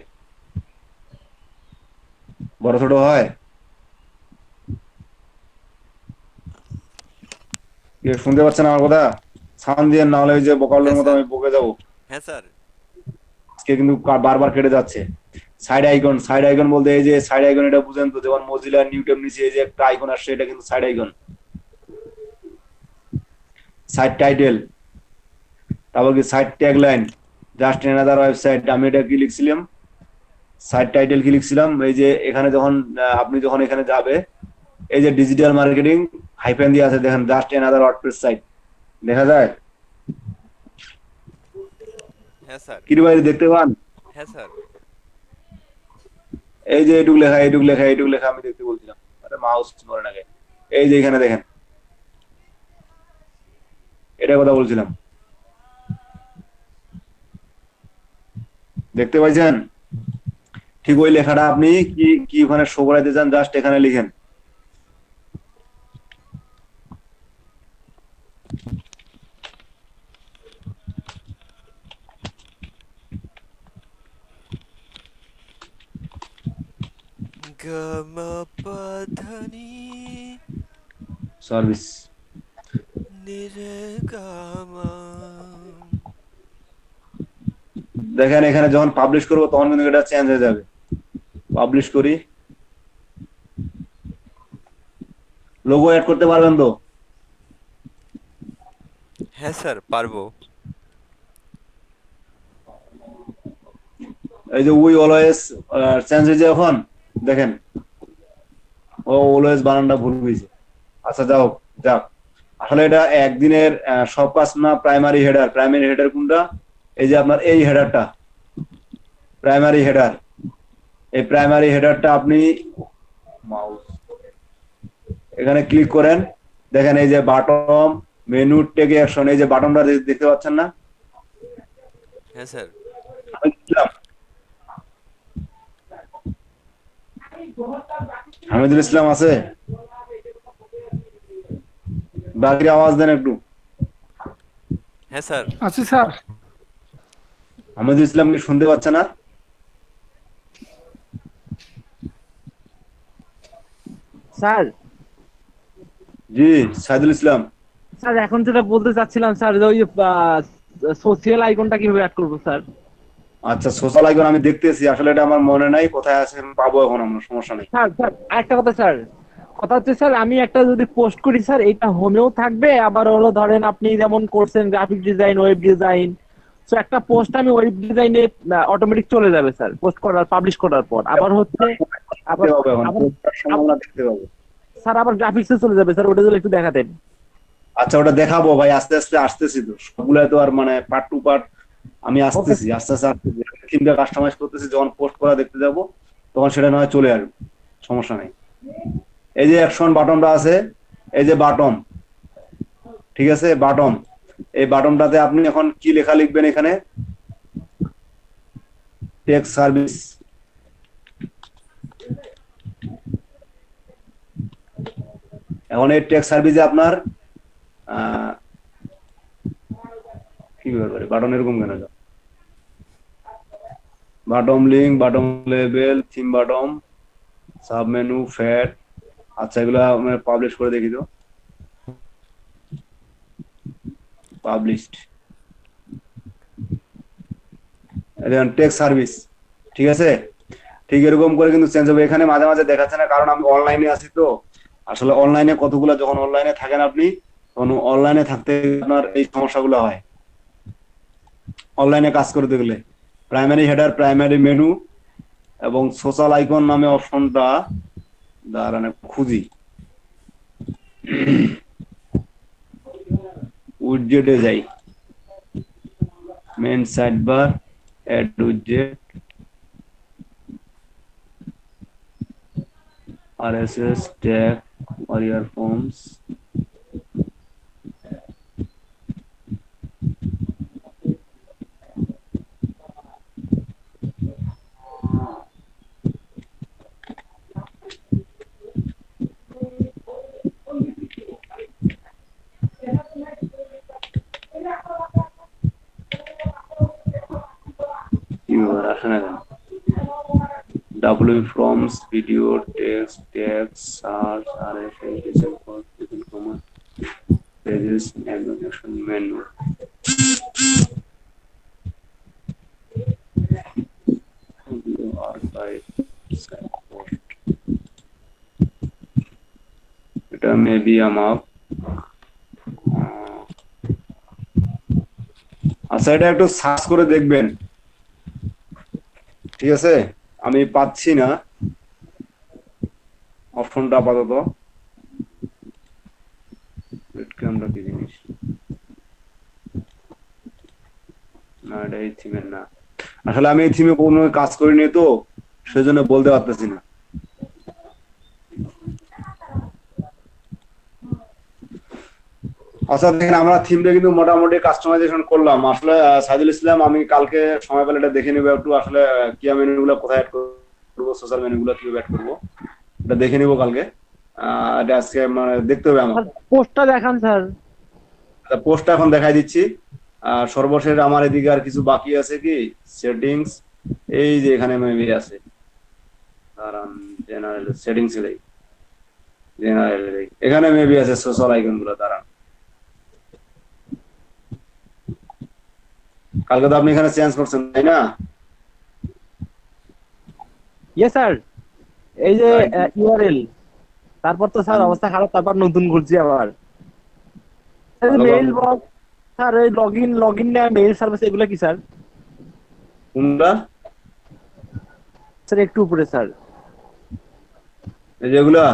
বড় ছোট হয়, শুনতে পাচ্ছেন আমার কথা? সাউন্ড দিয়ে, না হলে ওই যে বোকালের মতো আমি বকে যাবো। হ্যাঁ স্যার। আজকে কিন্তু বারবার কেটে যাচ্ছে। সাইড আইকন বলতে এই যে সাইড আইকন, এটা বুঝেন তো, যেমন মজিলা নিউ ট্যাব নিচে এই যে একটা আইকন আসছে, এটা কিন্তু সাইড আইকন। সাইড টাইটেল, তারপর কি side tagline, just another website, আমি এটা কি লিখছিলাম, সাইড টাইটেল কি লিখছিলাম, এই যে এখানে যখন আপনি যখন এখানে যাবে, এই যে ডিজিটাল মার্কেটিং হাইফেন দিয়ে আছে দেখেন, জাস্ট অ্যানাদার ওয়ার্ডপ্রেস সাইট, দেখা যায় হ্যাঁ স্যার। কি ভাই দেখতে পান? হ্যাঁ স্যার। এই যে এইটুক লেখা আমি দেখতে বলছিলাম, আরে মাউস ধরে নাকি, এই যে এখানে দেখেন, এটা কথা বলছিলাম, দেখতে পাইছেন? ঠিক ওই লেখাটা আপনি কি কি ওখানে শো করাইতে চান, জাস্ট এখানে লিখেন। গমপধনি সার্ভিস নির্গমা। দেখেন এখানে যখন পাবলিশ করবো তখন কিন্তু এটা চেঞ্জ হয়ে যাবে। পাবলিশ করি, লোগো অ্যাড করতে পারবেন তো? হ্যাঁ স্যার পারবো। এই যে উই অলওয়েজ চেঞ্জ হয়েছে এখন দেখেন, ও অলওয়েজ বানানটা ভুল হয়েছে। আচ্ছা যাক, আসলে এটা একদিনের সব কাজ না। প্রাইমারি হেডার কোনটা, এই যে আপনার এই হেডারটা প্রাইমারি হেডার। এই প্রাইমারি হেডারটা আপনি মাউস এখানে ক্লিক করেন, দেখেন এই যে বাটন মেনু টেক অ্যাকশন, এই যে বাটনটা দেখতে পাচ্ছেন না? হ্যাঁ স্যার। হামিদুল ইসলাম আছে? বাকির আওয়াজ দেন একটু। হ্যাঁ স্যার। আছি স্যার। হামিদুল ইসলাম কি শুনতে পাচ্ছে না? স্যার জি সাইদুল ইসলাম। স্যার এখন যেটা বলতে চাচ্ছিলাম স্যার, যে ওই সোশিয়াল আইকনটা কিভাবে অ্যাড করবো স্যার? আচ্ছা সোশ্যাল আইকন আমি দেখতেছি, আসলে এটা আমার মনে নাই কোথায় আছে, পাবো এখন আমরা, সমস্যা নেই। স্যার স্যার আরেকটা কথা স্যার, কথা হচ্ছে স্যার আমি একটা যদি পোস্ট করি স্যার, এটা হোমেও থাকবে, আবার হলো ধরেন আপনি যেমন করছেন গ্রাফিক ডিজাইন, ওয়েব ডিজাইন, তো একটা পোস্ট আমি ওয়েব ডিজাইনে অটোমেটিক চলে যাবে স্যার, পোস্ট করার পাবলিশ করার পর। আবার হচ্ছে আবার দেখতে পাবো এখন, সম্ভাবনা দেখতে পাবো। স্যার আবার গ্রাফিক্সে চলে যাবে স্যার, ওটা যদি একটু দেখাতেন। আচ্ছা ওটা দেখাবো ভাই, আস্তে আস্তে আসতেছি তো, সবগুলো তো আর মানে পার্ট টু পার্ট আমি আসতেছি, আস্তে আস্তে থিমটা কাস্টমাইজ করতেছি, যখন পোস্ট করা দেখতে যাব তখন সেটা নয় চলে আসবে, সমস্যা নেই। এই যে অ্যাকশন বাটনটা আছে, এই যে বাটন, ঠিক আছে বাটন, এই বাটনটাতে আপনি এখন কি লেখা লিখবেন, এখানে টেক সার্ভিস, এখন এই টেক সার্ভিসে আপনার কি ব্যাপারে বাটন এরকম কেন যায়? বাটম link, বাটম level, theme বাটম, sub menu, fat. আচ্ছা এগুলা আমরা পাবলিশ করে দেখি তো। পাবলিশড, টেক সার্ভিস, ঠিক আছে। ঠিক এরকম করে কিন্তু চেঞ্জ হবে। এখানে মাঝে মাঝে দেখাচ্ছে না, কারণ আমি অনলাইনে আছি তো। আসলে অনলাইনে কতগুলা, যখন অনলাইনে থাকেন আপনি, তখন অনলাইনে থাকতে আপনার এই সমস্যাগুলো হয় অনলাইনে কাজ করতে গেলে। প্রাইমারি হেডার, প্রাইমারি মেনু এবং সোশ্যাল আইকন নামে অপশনটা দাঁড়ান খুঁজি। উইডজেটে যাই, main sidebar, add widget, RSS tag, warrior forms, আসে না কেন? W forms, video, text, text, search, RSS, command, pages, navigation menu. Archive, support. এটা মেবি আমার আচ্ছা, এটা একটু সার্চ করে দেখবেন, ঠিক আছে। আমি পাচ্ছি না অপশনটা আপাতত। আমরা কি জিনিস না, এটা এই থিমের না। আসলে আমি এই থিমে কোনো কাজ করিনি তো, সেজন্য বলতে পারতেছি না। আচ্ছা দেখেন, আমরা থিমটা কিন্তু মোটামুটি কাস্টমাইজেশন করলাম। আসলে সাইদুল ইসলাম, আমি কালকে সময় পেলে এটা দেখে নিব একটু, আসলে কিয়া মেনুগুলো কোথায় অ্যাড করবো, সোশ্যাল মেনুগুলো কিভাবে অ্যাড করবো, এটা দেখে নিব কালকে। এটা আজকে মানে দেখতে হবে আমার। পোস্টটা দেখান স্যার। পোস্টটা এখন দেখাই দিচ্ছি। সর্বশেষ আমার এদিকে আর কিছু বাকি আছে কি, সেটিংস, এই যে এখানে মেবি আছে, কারণ জেনারেল সেটিংস, জেনারেল এখানে মেবি আছে সোশ্যাল আইকন গুলো। দাঁড়ান, কালকে তো আপনি এখানে চেঞ্জ করছেন তাই না? ইয়েস স্যার, এই যে ইউআরএল, তারপর তো স্যার অবস্থা খারাপ, তারপর নতুন করছি আবার। মেইল বক্স স্যার, এই লগইন না মেইল সার্ভিস, এগুলো কি স্যার? কোনটা স্যার একটু উপরে স্যার। এই যেগুলা?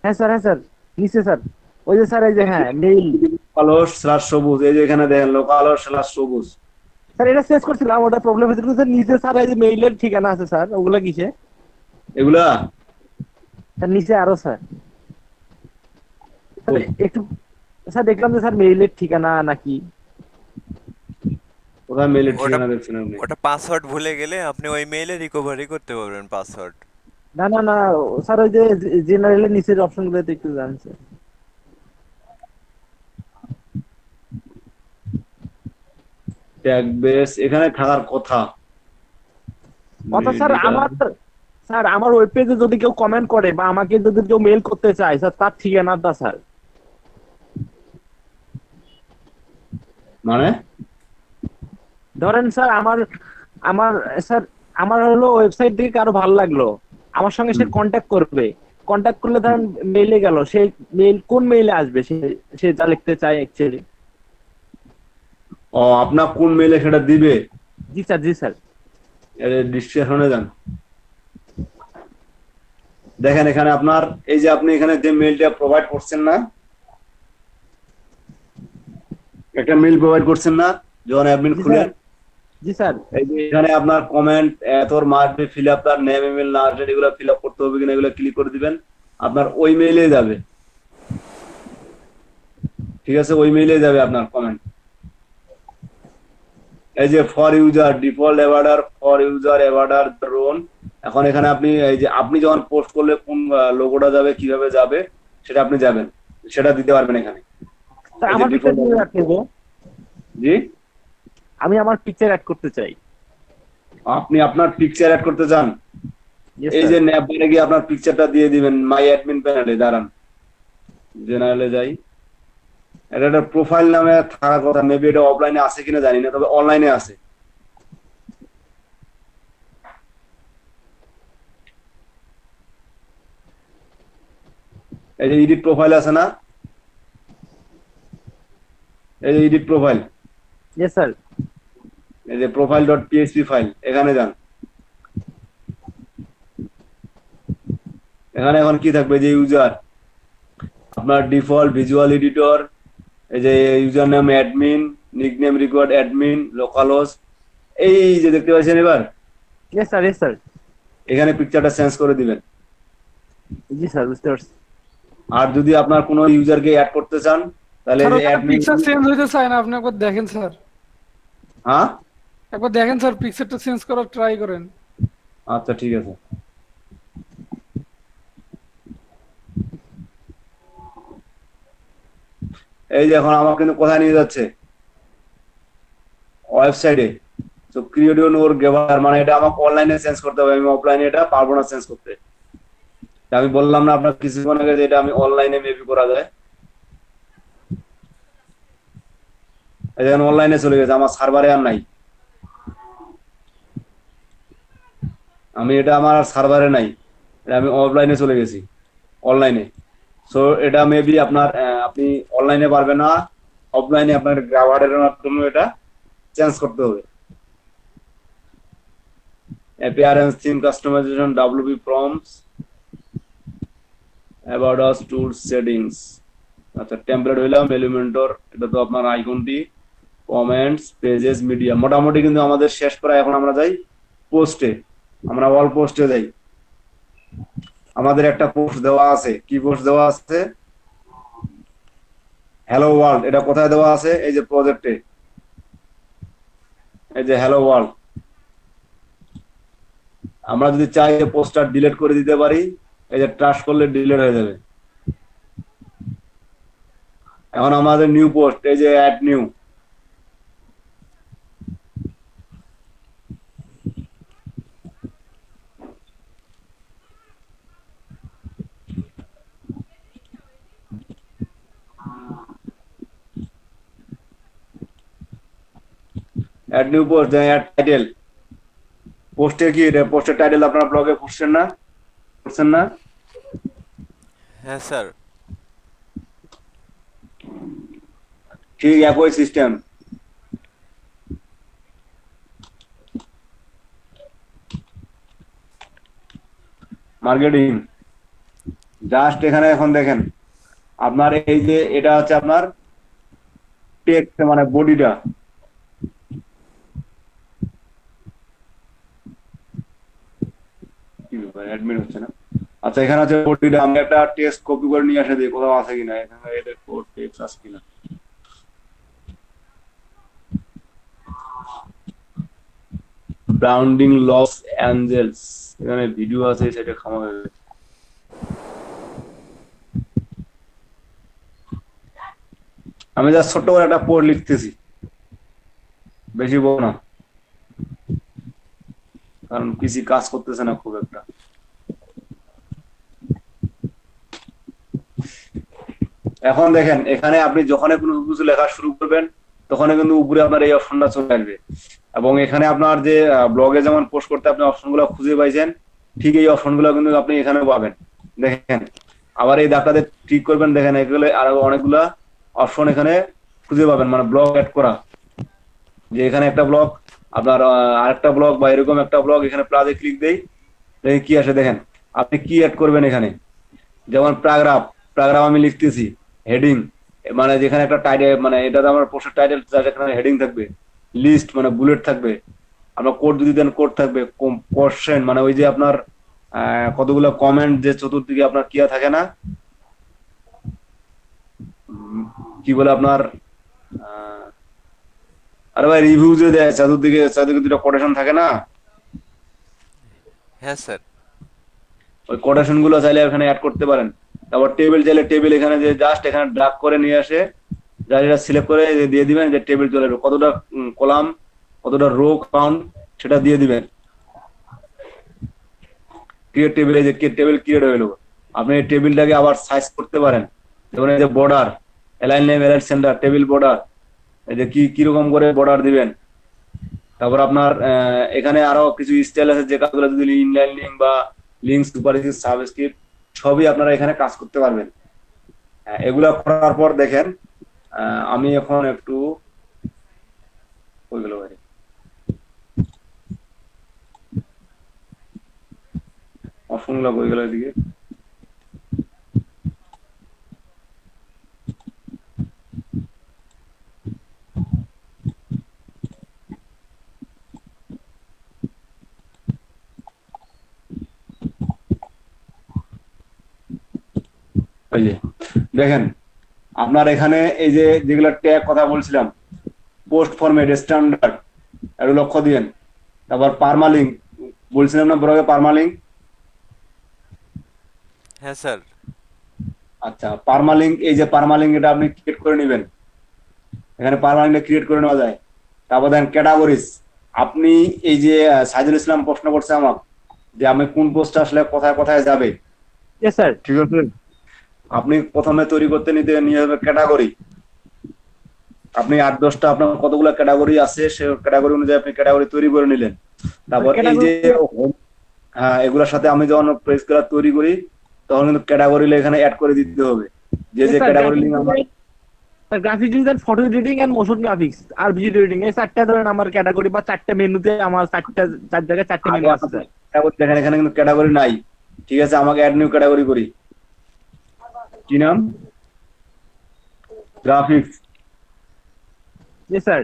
হ্যাঁ স্যার, হ্যাঁ স্যার, নিচে স্যার, ওই যে স্যার, এই যে হ্যাঁ মেইল লোকালস/সবুজ, এই যে এখানে দেখেন লোকালস/সবুজ। স্যার এটা চেঞ্জ করছিলাম, ওটা প্রবলেম হয়েছিল স্যার। নিচে স্যার এই যে মেইলের ঠিকানা আছে স্যার, ওগুলা কিসে? এগুলা স্যার নিচে আরো স্যার, একটু স্যার দেখলাম যে স্যার মেইলের ঠিকানা নাকি। কোথায় মেইলের ওটা ঠিকানা দেখছেন আপনি? ওটা পাসওয়ার্ড ভুলে গেলে আপনি ওই মেইলে রিকভারি করতে পারবেন পাসওয়ার্ড। না না না স্যার, ওই যে জেনারেলের নিচের অপশনগুলোতে একটু জানছে। ট্যাগ বেস এখানে থাকার কথা। স্যার আমার ওয়েব পেজে যদি কেউ কমেন্ট করে বা আমাকে যদি কেউ মেইল করতে চায় স্যার, তার ঠিকানাটা স্যার। মানে ধরেন স্যার, আমার স্যার, আমার হলো ওয়েবসাইট থেকে কারো ভালো লাগলো, আমার সঙ্গে সে কন্ট্যাক্ট করবে। কন্ট্যাক্ট করলে ধরেন মেইলে গেল, সেই মেইল কোন মেইলে আসবে, সে যা লিখতে চায় অ্যাকচুয়ালি। ও, আপনার কোন মেইলে সেটা দিবে? জি স্যার, জি স্যার। এর ডিসক্রিপশনে যান, দেখেন এখানে আপনার এই যে আপনি এখানে যে মেইলটা প্রোভাইড করছেন না, একটা মেইল প্রোভাইড করছেন না যখন অ্যাডমিন খুলেন। জি স্যার। এই যে এখানে আপনার কমেন্ট এতর মাস্ট বি ফিল আপ, তার নেম, ইমেল, লাস্ট ডেট, এগুলো ফিল আপ করতে হবে কিনা এগুলো ক্লিক করে দিবেন, আপনার ওই মেইলে যাবে। ঠিক আছে, ওই মেইলে যাবে আপনার কমেন্ট। এই যে for user default avatar, for user avatar রোন। এখন এখানে আপনি এই যে আপনি যখন পোস্ট করলে কোন লোগোটা যাবে, কিভাবে যাবে, সেটা আপনি যাবেন, সেটা দিতে পারবেন এখানে। আমার জি আমি আমার পিকচার অ্যাড করতে চাই। আপনি আপনার পিকচার অ্যাড করতে চান? Yes, এই sir. যে ন্যাপ বারে গিয়ে আপনার পিকচারটা দিয়ে দিবেন মাই অ্যাডমিন প্যানেলে। দাঁড়ান, জেনারেলে যাই। এটা একটা প্রোফাইল নামে থাকার কথা, মেবি এটা অফলাইনে আছে কিনা জানি না, তবে অনলাইনে আছে। এই যে এডিট প্রোফাইল আছে না, এই যে এডিট প্রোফাইল, Yes, sir. এই যে প্রোফাইল ডট পিএইচপি ফাইল, এখানে যান। এখানে এখন কি থাকবে, যে ইউজার, আপনার ডিফল্ট ভিজুয়াল এডিটর, এই যে user name admin, nickname required admin, local host, এই যে দেখতে পাচ্ছেন। এবার Yes, sir. Yes, sir. এখানে পিকচারটা চেঞ্জ করে দিবেন। জি স্যার, বুঝতে পারছি। আর যদি আপনার কোনো ইউজারকে অ্যাড করতে চান, তাহলে স্যার যে ওখানে অ্যাডমিন, পিকচার চেঞ্জ হইতে চায় না, আপনি একবার দেখেন স্যার, হ্যাঁ একবার দেখেন স্যার, পিকচারটা চেঞ্জ করার ট্রাই করেন। আচ্ছা ঠিক আছে। এই যে এখন আমার কিন্তু কোথায় নিয়ে যাচ্ছে, ওয়েবসাইটে। তো ক্রিয়েট ওর গেভার, মানে এটা আমাকে অনলাইনে চেঞ্জ করতে হবে, আমি অফলাইনে এটা পারবো না চেঞ্জ করতে। তা আমি বললাম না আপনার কিছুক্ষণ আগে যে এটা আমি অনলাইনে মেবি করা যায়। এই যে অনলাইনে চলে গেছে, আমার সার্ভারে আর নাই, আমি এটা আমার সার্ভারে নাই, এটা আমি অফলাইনে চলে গেছি, অনলাইনে। সো এটা মেবি আপনার আপনি অনলাইনে পারবেন না, অফলাইনে আপনার গ্রাভারের মাধ্যমে এটা চেঞ্জ করতে হবে। Appearance, theme customisation, WP prompts, about us, tools, settings. আচ্ছা, টেমপ্লেট হইলাম, এলিমেন্টর, এটা তো আপনার আইকনটি, কমেন্টস, পেজেস, মিডিয়া। মোটামুটি কিন্তু আমাদের শেষ করা। এখন আমরা যাই পোস্টে, আমরা অল পোস্টে যাই। আমাদের একটা পোস্ট দেওয়া আছে, কি পোস্ট দেওয়া আছে, হ্যালো ওয়ার্ল্ড। এটা কোথায় দেওয়া আছে, এই যে প্রজেক্টে, এই যে হ্যালো ওয়ার্ল্ড। আমরা যদি চাই পোস্টটা ডিলিট করে দিতে পারি, এই যে ট্রাশ করলে ডিলিট হয়ে যাবে। এখন আমাদের নিউ পোস্ট, এই যে add new, add new post, add title. পোস্টে কি এটা, পোস্টের টাইটেল আপনার ব্লগে করছেন না, করছেন না? হ্যাঁ স্যার। ঠিক একই সিস্টেম। মার্কেটিং, জাস্ট এখানে এখন দেখেন আপনার এই যে এটা হচ্ছে আপনার টেক্সট, মানে বডিটা। কি ব্যাপার, অ্যাডমিট হচ্ছে না? আচ্ছা, এখানে হচ্ছে বডিটা। আমি একটা টেক্সট কপি করে নিয়ে আসে দিই, কোথাও আছে কিনা, এখানে এটা কোড টেক্সট আছে কিনা। ব্রাউন্ডিং লস অ্যাঞ্জেলস, এখানে ভিডিও আছে, সেটা খাওয়া যাবে। আমি যা ছোট্ট করে একটা পোস্ট লিখতেছি, বেশি বড় না, কারণ পিসি কাজ করতেছে না খুব একটা। এখন দেখেন, এখানে আপনি যখন কোনো কিছু লেখা শুরু করবেন, তখন কিন্তু উপরে আপনার এই অপশনটা চলে আসবে। এবং এখানে আপনার যে ব্লগে যেমন পোস্ট করতে আপনি অপশনগুলো খুঁজে পাইছেন, ঠিক এই অপশনগুলো কিন্তু আপনি এখানেও পাবেন। দেখেন, আবার এই দাগটাতে ক্লিক করবেন, দেখেন এগুলো আরো অনেকগুলা অপশন এখানে খুঁজে পাবেন, মানে ব্লগ অ্যাড করা। যে এখানে একটা ব্লগ, আপনার আরেকটা ব্লগ বা এরকম একটা ব্লগ, এখানে প্লাসে ক্লিক দেই, দেখেন কি আসে। দেখেন আপনি কি অ্যাড করবেন এখানে, যেমন প্যারাগ্রাফ, প্যারাগ্রাফ আমি লিখতেছি, হেডিং, মানে যেখানে একটা টাইটেল, মানে এটাতে আমার পোস্টের টাইটেল, এখানে হেডিং থাকবে, লিস্ট মানে বুলেট থাকবে, আপনার কোড যদি দেন কোড থাকবে, কোশ্চেন মানে ওই যে আপনার কতগুলো কমেন্ট, যে চতুর্দিকে আপনার কিয়া থাকে না, কি বলে আপনার, আরে ভাই রিভিউ যে দেয় চতুর্দিকে, চারদিকে দুটো কোটেশন থাকে না, হ্যাঁ স্যার। ওই কোটেশন গুলো চাইলে এখানে অ্যাড করতে পারেন। তারপর টেবিল চাইলে টেবিল, এখানে যে জাস্ট এখানে ড্রাগ করে নিয়ে আসে, যা এটা সিলেক্ট করে দিয়ে দিবেন, যে টেবিল চলে আসবে, কতটা কলাম কতটা রো কাউন্ট সেটা দিয়ে দিবেন। ক্রিয়েট টেবিল, এই যে টেবিল ক্রিয়েট হয়ে গেল। আপনি এই টেবিলটাকে আবার সাইজ করতে পারেন, যেমন এই যে border, align name, align centre, table border, এই যে কিরকম করে বর্ডার দিবেন। তারপর আপনার এখানে আরো কিছু স্টাইল আছে, যে কাজগুলো যদি ইনলাইন লিঙ্ক বা লিঙ্ক সুপারস্ক্রিপ্ট সাবস্ক্রিপ্ট সবই আপনারা এখানে কাজ করতে পারবেন। এগুলা করার পর দেখেন আমি এখন একটু ওইগুলো বাইরে অপশনগুলো ওইগুলো দিকে এই যে দেখেন আপনার এখানে এই যে যেগুলো ট্যাগ কথা বলছিলাম, পোস্ট ফরম্যাট স্ট্যান্ডার্ড, একটু লক্ষ্য দিবেন। তারপর পারমালিঙ্ক বলছিলাম না, বড় পারমালিঙ্ক। হ্যাঁ স্যার। আচ্ছা, পারমালিঙ্ক, এই যে পারমালিঙ্ক এটা আপনি ক্রিয়েট করে নেবেন, এখানে পারমালিঙ্কটা ক্রিয়েট করে নেওয়া যায়। তারপর দেখেন ক্যাটাগরিজ, আপনি এই যে সাইদুল ইসলাম প্রশ্ন করছে আমার যে আমি কোন পোস্ট আসলে কোথায় কোথায় যাবে, ইয়েস স্যার। ঠিক আছে। আপনি প্রথমে তৈরি করতে নিয়ে যাবে ক্যাটাগরি। আপনি 8-10টা আপনার কতগুলো ক্যাটাগরি আছে, সে ক্যাটাগরি অনুযায়ী আপনি ক্যাটাগরি তৈরি করে নিলেন। তারপর এই যে হ্যাঁ, এগুলোর সাথে আমি যখন পেজ গুলো তৈরি করি তখন কিন্তু ক্যাটাগরি এখানে অ্যাড করে দিতে হবে, যে যে ক্যাটাগরি লিঙ্ক আমার। Graphic design, photo editing and motion graphics আর ভিডিও এডিটিং, এই চারটা ধরেন আমার ক্যাটাগরি বা চারটা মেনুতে আমার চার জায়গায় চারটে মেনু আছে স্যার। দেখেন এখানে কিন্তু ক্যাটাগরি নাই, ঠিক আছে। আমাকে অ্যাড নিউ ক্যাটাগরি করি, কি নাম, গ্রাফিক্স। জি স্যার।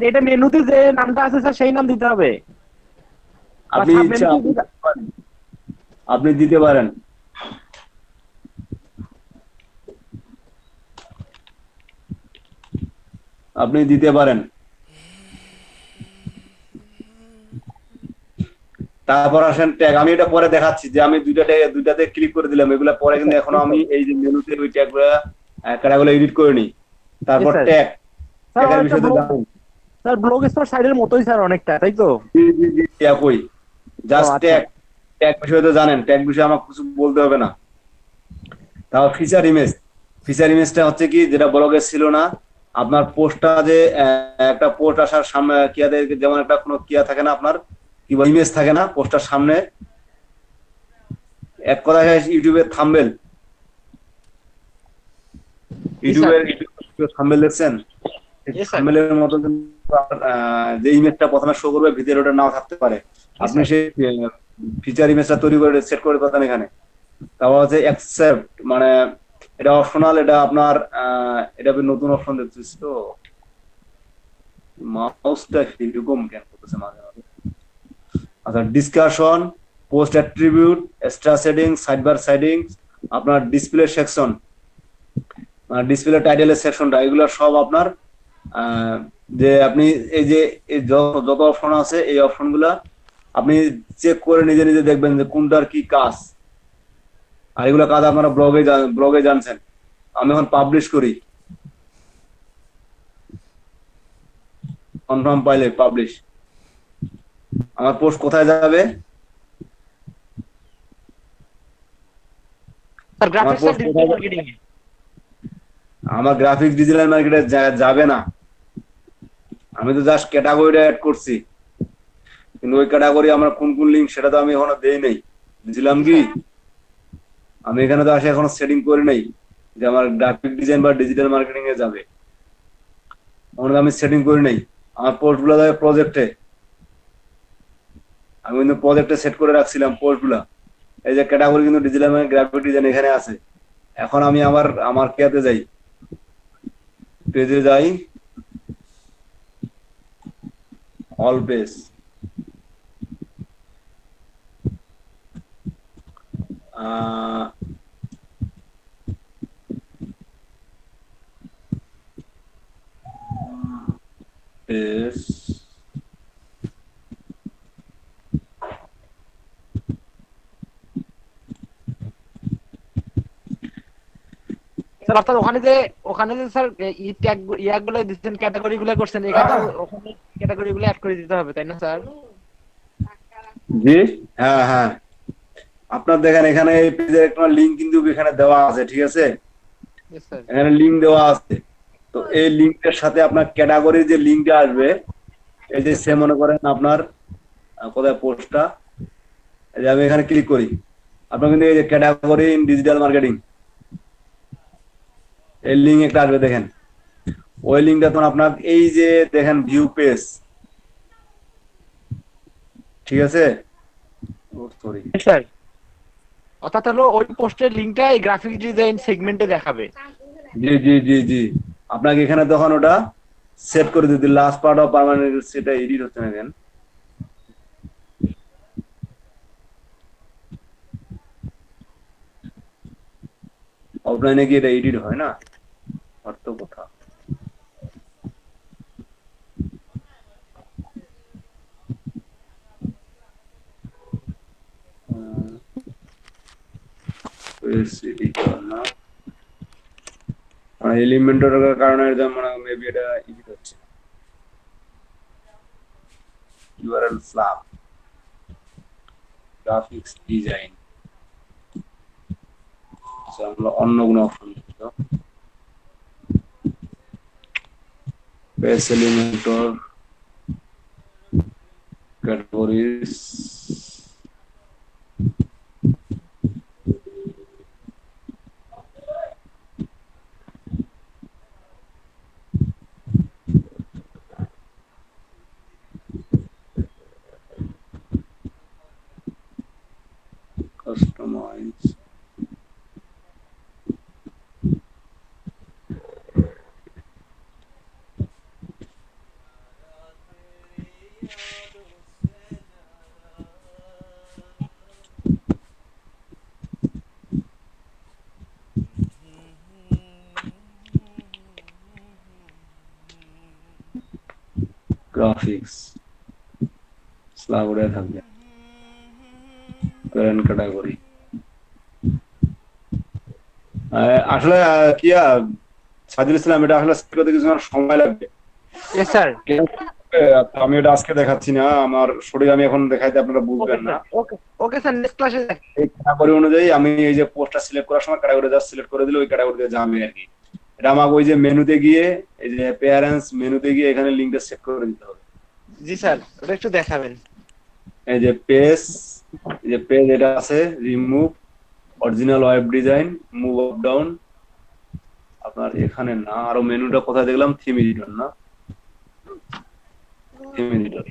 এটা মেনুতে যে নামটা আছে স্যার সেই নাম দিতে হবে। আপনি ইচ্ছা আপনি দিতে পারেন। আপনি দিতে পারেন। তারপর আসেন ট্যাগ, আমি এটা পরে দেখাচ্ছি যে আমি দুইটাতে ক্লিক করে দিলাম, এগুলা পরে কিন্তু এখনো আমি এই যে মেনুতে ওই ট্যাগ গুলা এডিট করে নিই। তারপর ট্যাগ, ট্যাগের বিষয়ে তো জানেন স্যার, ব্লগ স্পট সাইডের মতোই স্যার অনেকটা, তাই তো? জি একই, জাস্ট ট্যাগ। ট্যাগ বিষয়ে তো জানেন, ট্যাগ বিষয়ে আমার কিছু বলতে হবে না। তারপর ফিচার ইমেজ, ফিচার ইমেজটা হচ্ছে কি, যেটা ব্লগে ছিল না, আপনার পোস্টটা যে একটা পোস্ট আসার সামনে কিয়াতে, যেমন একটা কোনো কিয়া থাকে না আপনার, কি বলে, ইমেজ থাকে না পোস্টার সামনে, এক কথায় ইউটিউবের থাম্বনেল, ইউটিউবের থাম্বনেল দেখছেন, থাম্বনেলের মতো যে ইমেজটা প্রথমে শো করবে ভিতরে ওটা নাও থাকতে পারে, আপনি সেই ফিচার ইমেজটা তৈরি করে সেট করে পাবেন এখানে। তারপর হচ্ছে অ্যাকসেপ্ট, মানে এটা অপশনাল, এটা আপনার এটা নতুন অপশন দেখছিস তো, মাউসটা এরকম কেন করতেছে মাঝে মাঝে। আচ্ছা, discussion, post attribute, extra setting, sidebar setting, আপনার ডিসপ্লে সেকশন, ডিসপ্লে টাইটেলের সেকশনটা, এগুলো সব আপনার যে আপনি এই যে যত অপশন আছে এই অপশনগুলা আপনি চেক করে নিজে নিজে দেখবেন যে কোনটার কি কাজ। আর এগুলো কাজ আপনারা ব্লগে জানছেন। আমি এখন পাবলিশ করি, কনফার্ম পাইলে পাবলিশ, আমার পোস্ট কোথায় যাবে, আমার গ্রাফিক্স ডিজিটাল মার্কেটে যাবে না। আমি তো জাস্ট ক্যাটাগরিটা অ্যাড করছি, কিন্তু ওই ক্যাটাগরি আমার কোন কোন লিঙ্ক সেটা তো আমি এখনো দেই নাই। বুঝলাম কি, আমি এখানে তো আসে এখনো সেটিং করি নাই যে আমার গ্রাফিক ডিজাইন বা ডিজিটাল মার্কেটিং এ যাবে, আমি সেটিং করি নাই। আমার পোস্ট গুলো যাবে প্রজেক্টে, আমি কিন্তু প্রজেক্টে সেট করে রাখছিলাম পোস্ট গুলা। এই যে ক্যাটাগরি কিন্তু ডিজিটাল মার্কেটিং, গ্রাফিক ডিজাইন এখানে আছে। এখন আমি আমার কেয়াতে যাই, পেজে যাই, অল পেজ, পেজ, স্যার অর্থাৎ ওখানে যে স্যার ই ট্যাগ ইয়াগুলো দিচ্ছেন, ক্যাটাগরি গুলো করছেন, এখানে ওখানে ক্যাটাগরি গুলো অ্যাড করে দিতে হবে, তাই না স্যার? জি, হ্যাঁ হ্যাঁ, আপনার দেখেন এখানে এই পেজের একটা লিংক কিন্তু এখানে দেওয়া আছে, ঠিক আছে? Yes, sir. এখানে লিংক দেওয়া আছে, তো এই লিংকের সাথে আপনার ক্যাটাগরির যে লিংকটা আসবে, এই যে সে মনে করেন আপনার কোথায় পোস্টটা, এই যে আমি এখানে ক্লিক করি, আপনার কিন্তু এই যে ক্যাটাগরি ইন ডিজিটাল মার্কেটিং এই লিঙ্ক একটা আসবে, দেখেন ওই লিঙ্কটা তখন আপনার এই যে দেখেন ভিউ পেজ, ঠিক আছে? Sorry, Yes, sir. অর্থাৎ হলো ওই পোস্টের লিংকটা এই গ্রাফিক ডিজাইন সেগমেন্টে দেখাবে। জি জি জি জি, আপনাকে এখানে তখন ওটা সেট করে দিতে, লাস্ট পার্ট অফ পার্মানেন্ট সেটা এডিট হচ্ছে না কেন? অফলাইনে কি এটা এডিট হয় না? অর্থ কথা এলিমেন্টের কারণে এটা মানে মেবি এটা এডিট হচ্ছে। ইউআরএল ফ্লাগ, গ্রাফিক্স ডিজাইন, আমরা অন্য কোনো অপশন দিতে, base Elementor, categories, customize, graphics slab ওটা থাকবে, প্যারেন্ট ক্যাটাগরি। আসলে কি সাজিল ইসলাম, এটা আসলে set করতে কিছু সময় লাগবে। Yes, sir. আমি এটা আজকে দেখাচ্ছি না, আমার শরীর আমি এখন দেখাইতে আপনারা বুঝবেন না। ওকে ওকে স্যার, নেক্সট ক্লাসে এই ক্যাটাগরি অনুযায়ী আমি এই যে পোস্টটা সিলেক্ট করার সময় ক্যাটাগরি জাস্ট সিলেক্ট করে দিলে ওই ক্যাটাগরিতে যাবে আর কি। এটা আমাকে ওই যে মেনুতে গিয়ে, এই যে অ্যাপিয়ারেন্স মেনুতে গিয়ে এখানে লিংকটা সেট করে দিতে হবে। জি স্যার, ওটা একটু দেখাবেন। এই যে পেজ, এই যে পেজ এটা আছে, remove original web design, move up down, আপনার এখানে না, আরো মেনুটা কোথায় দেখলাম, থিম এডিটর না, থিম এডিটর।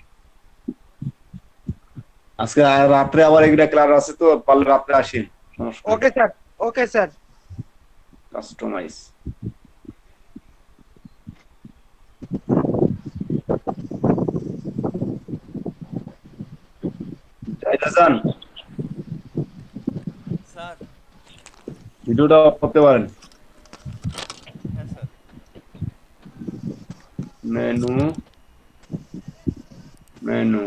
আজকে রাত্রে আবার একটা ক্লাস আছে, তো পারলে রাত্রে আসেন, সমস্যা নেই। Okay sir, okay sir. Customize, যান স্যার। ভিডিওটা অফ করতে পারেন। হ্যাঁ স্যার। Menu, menu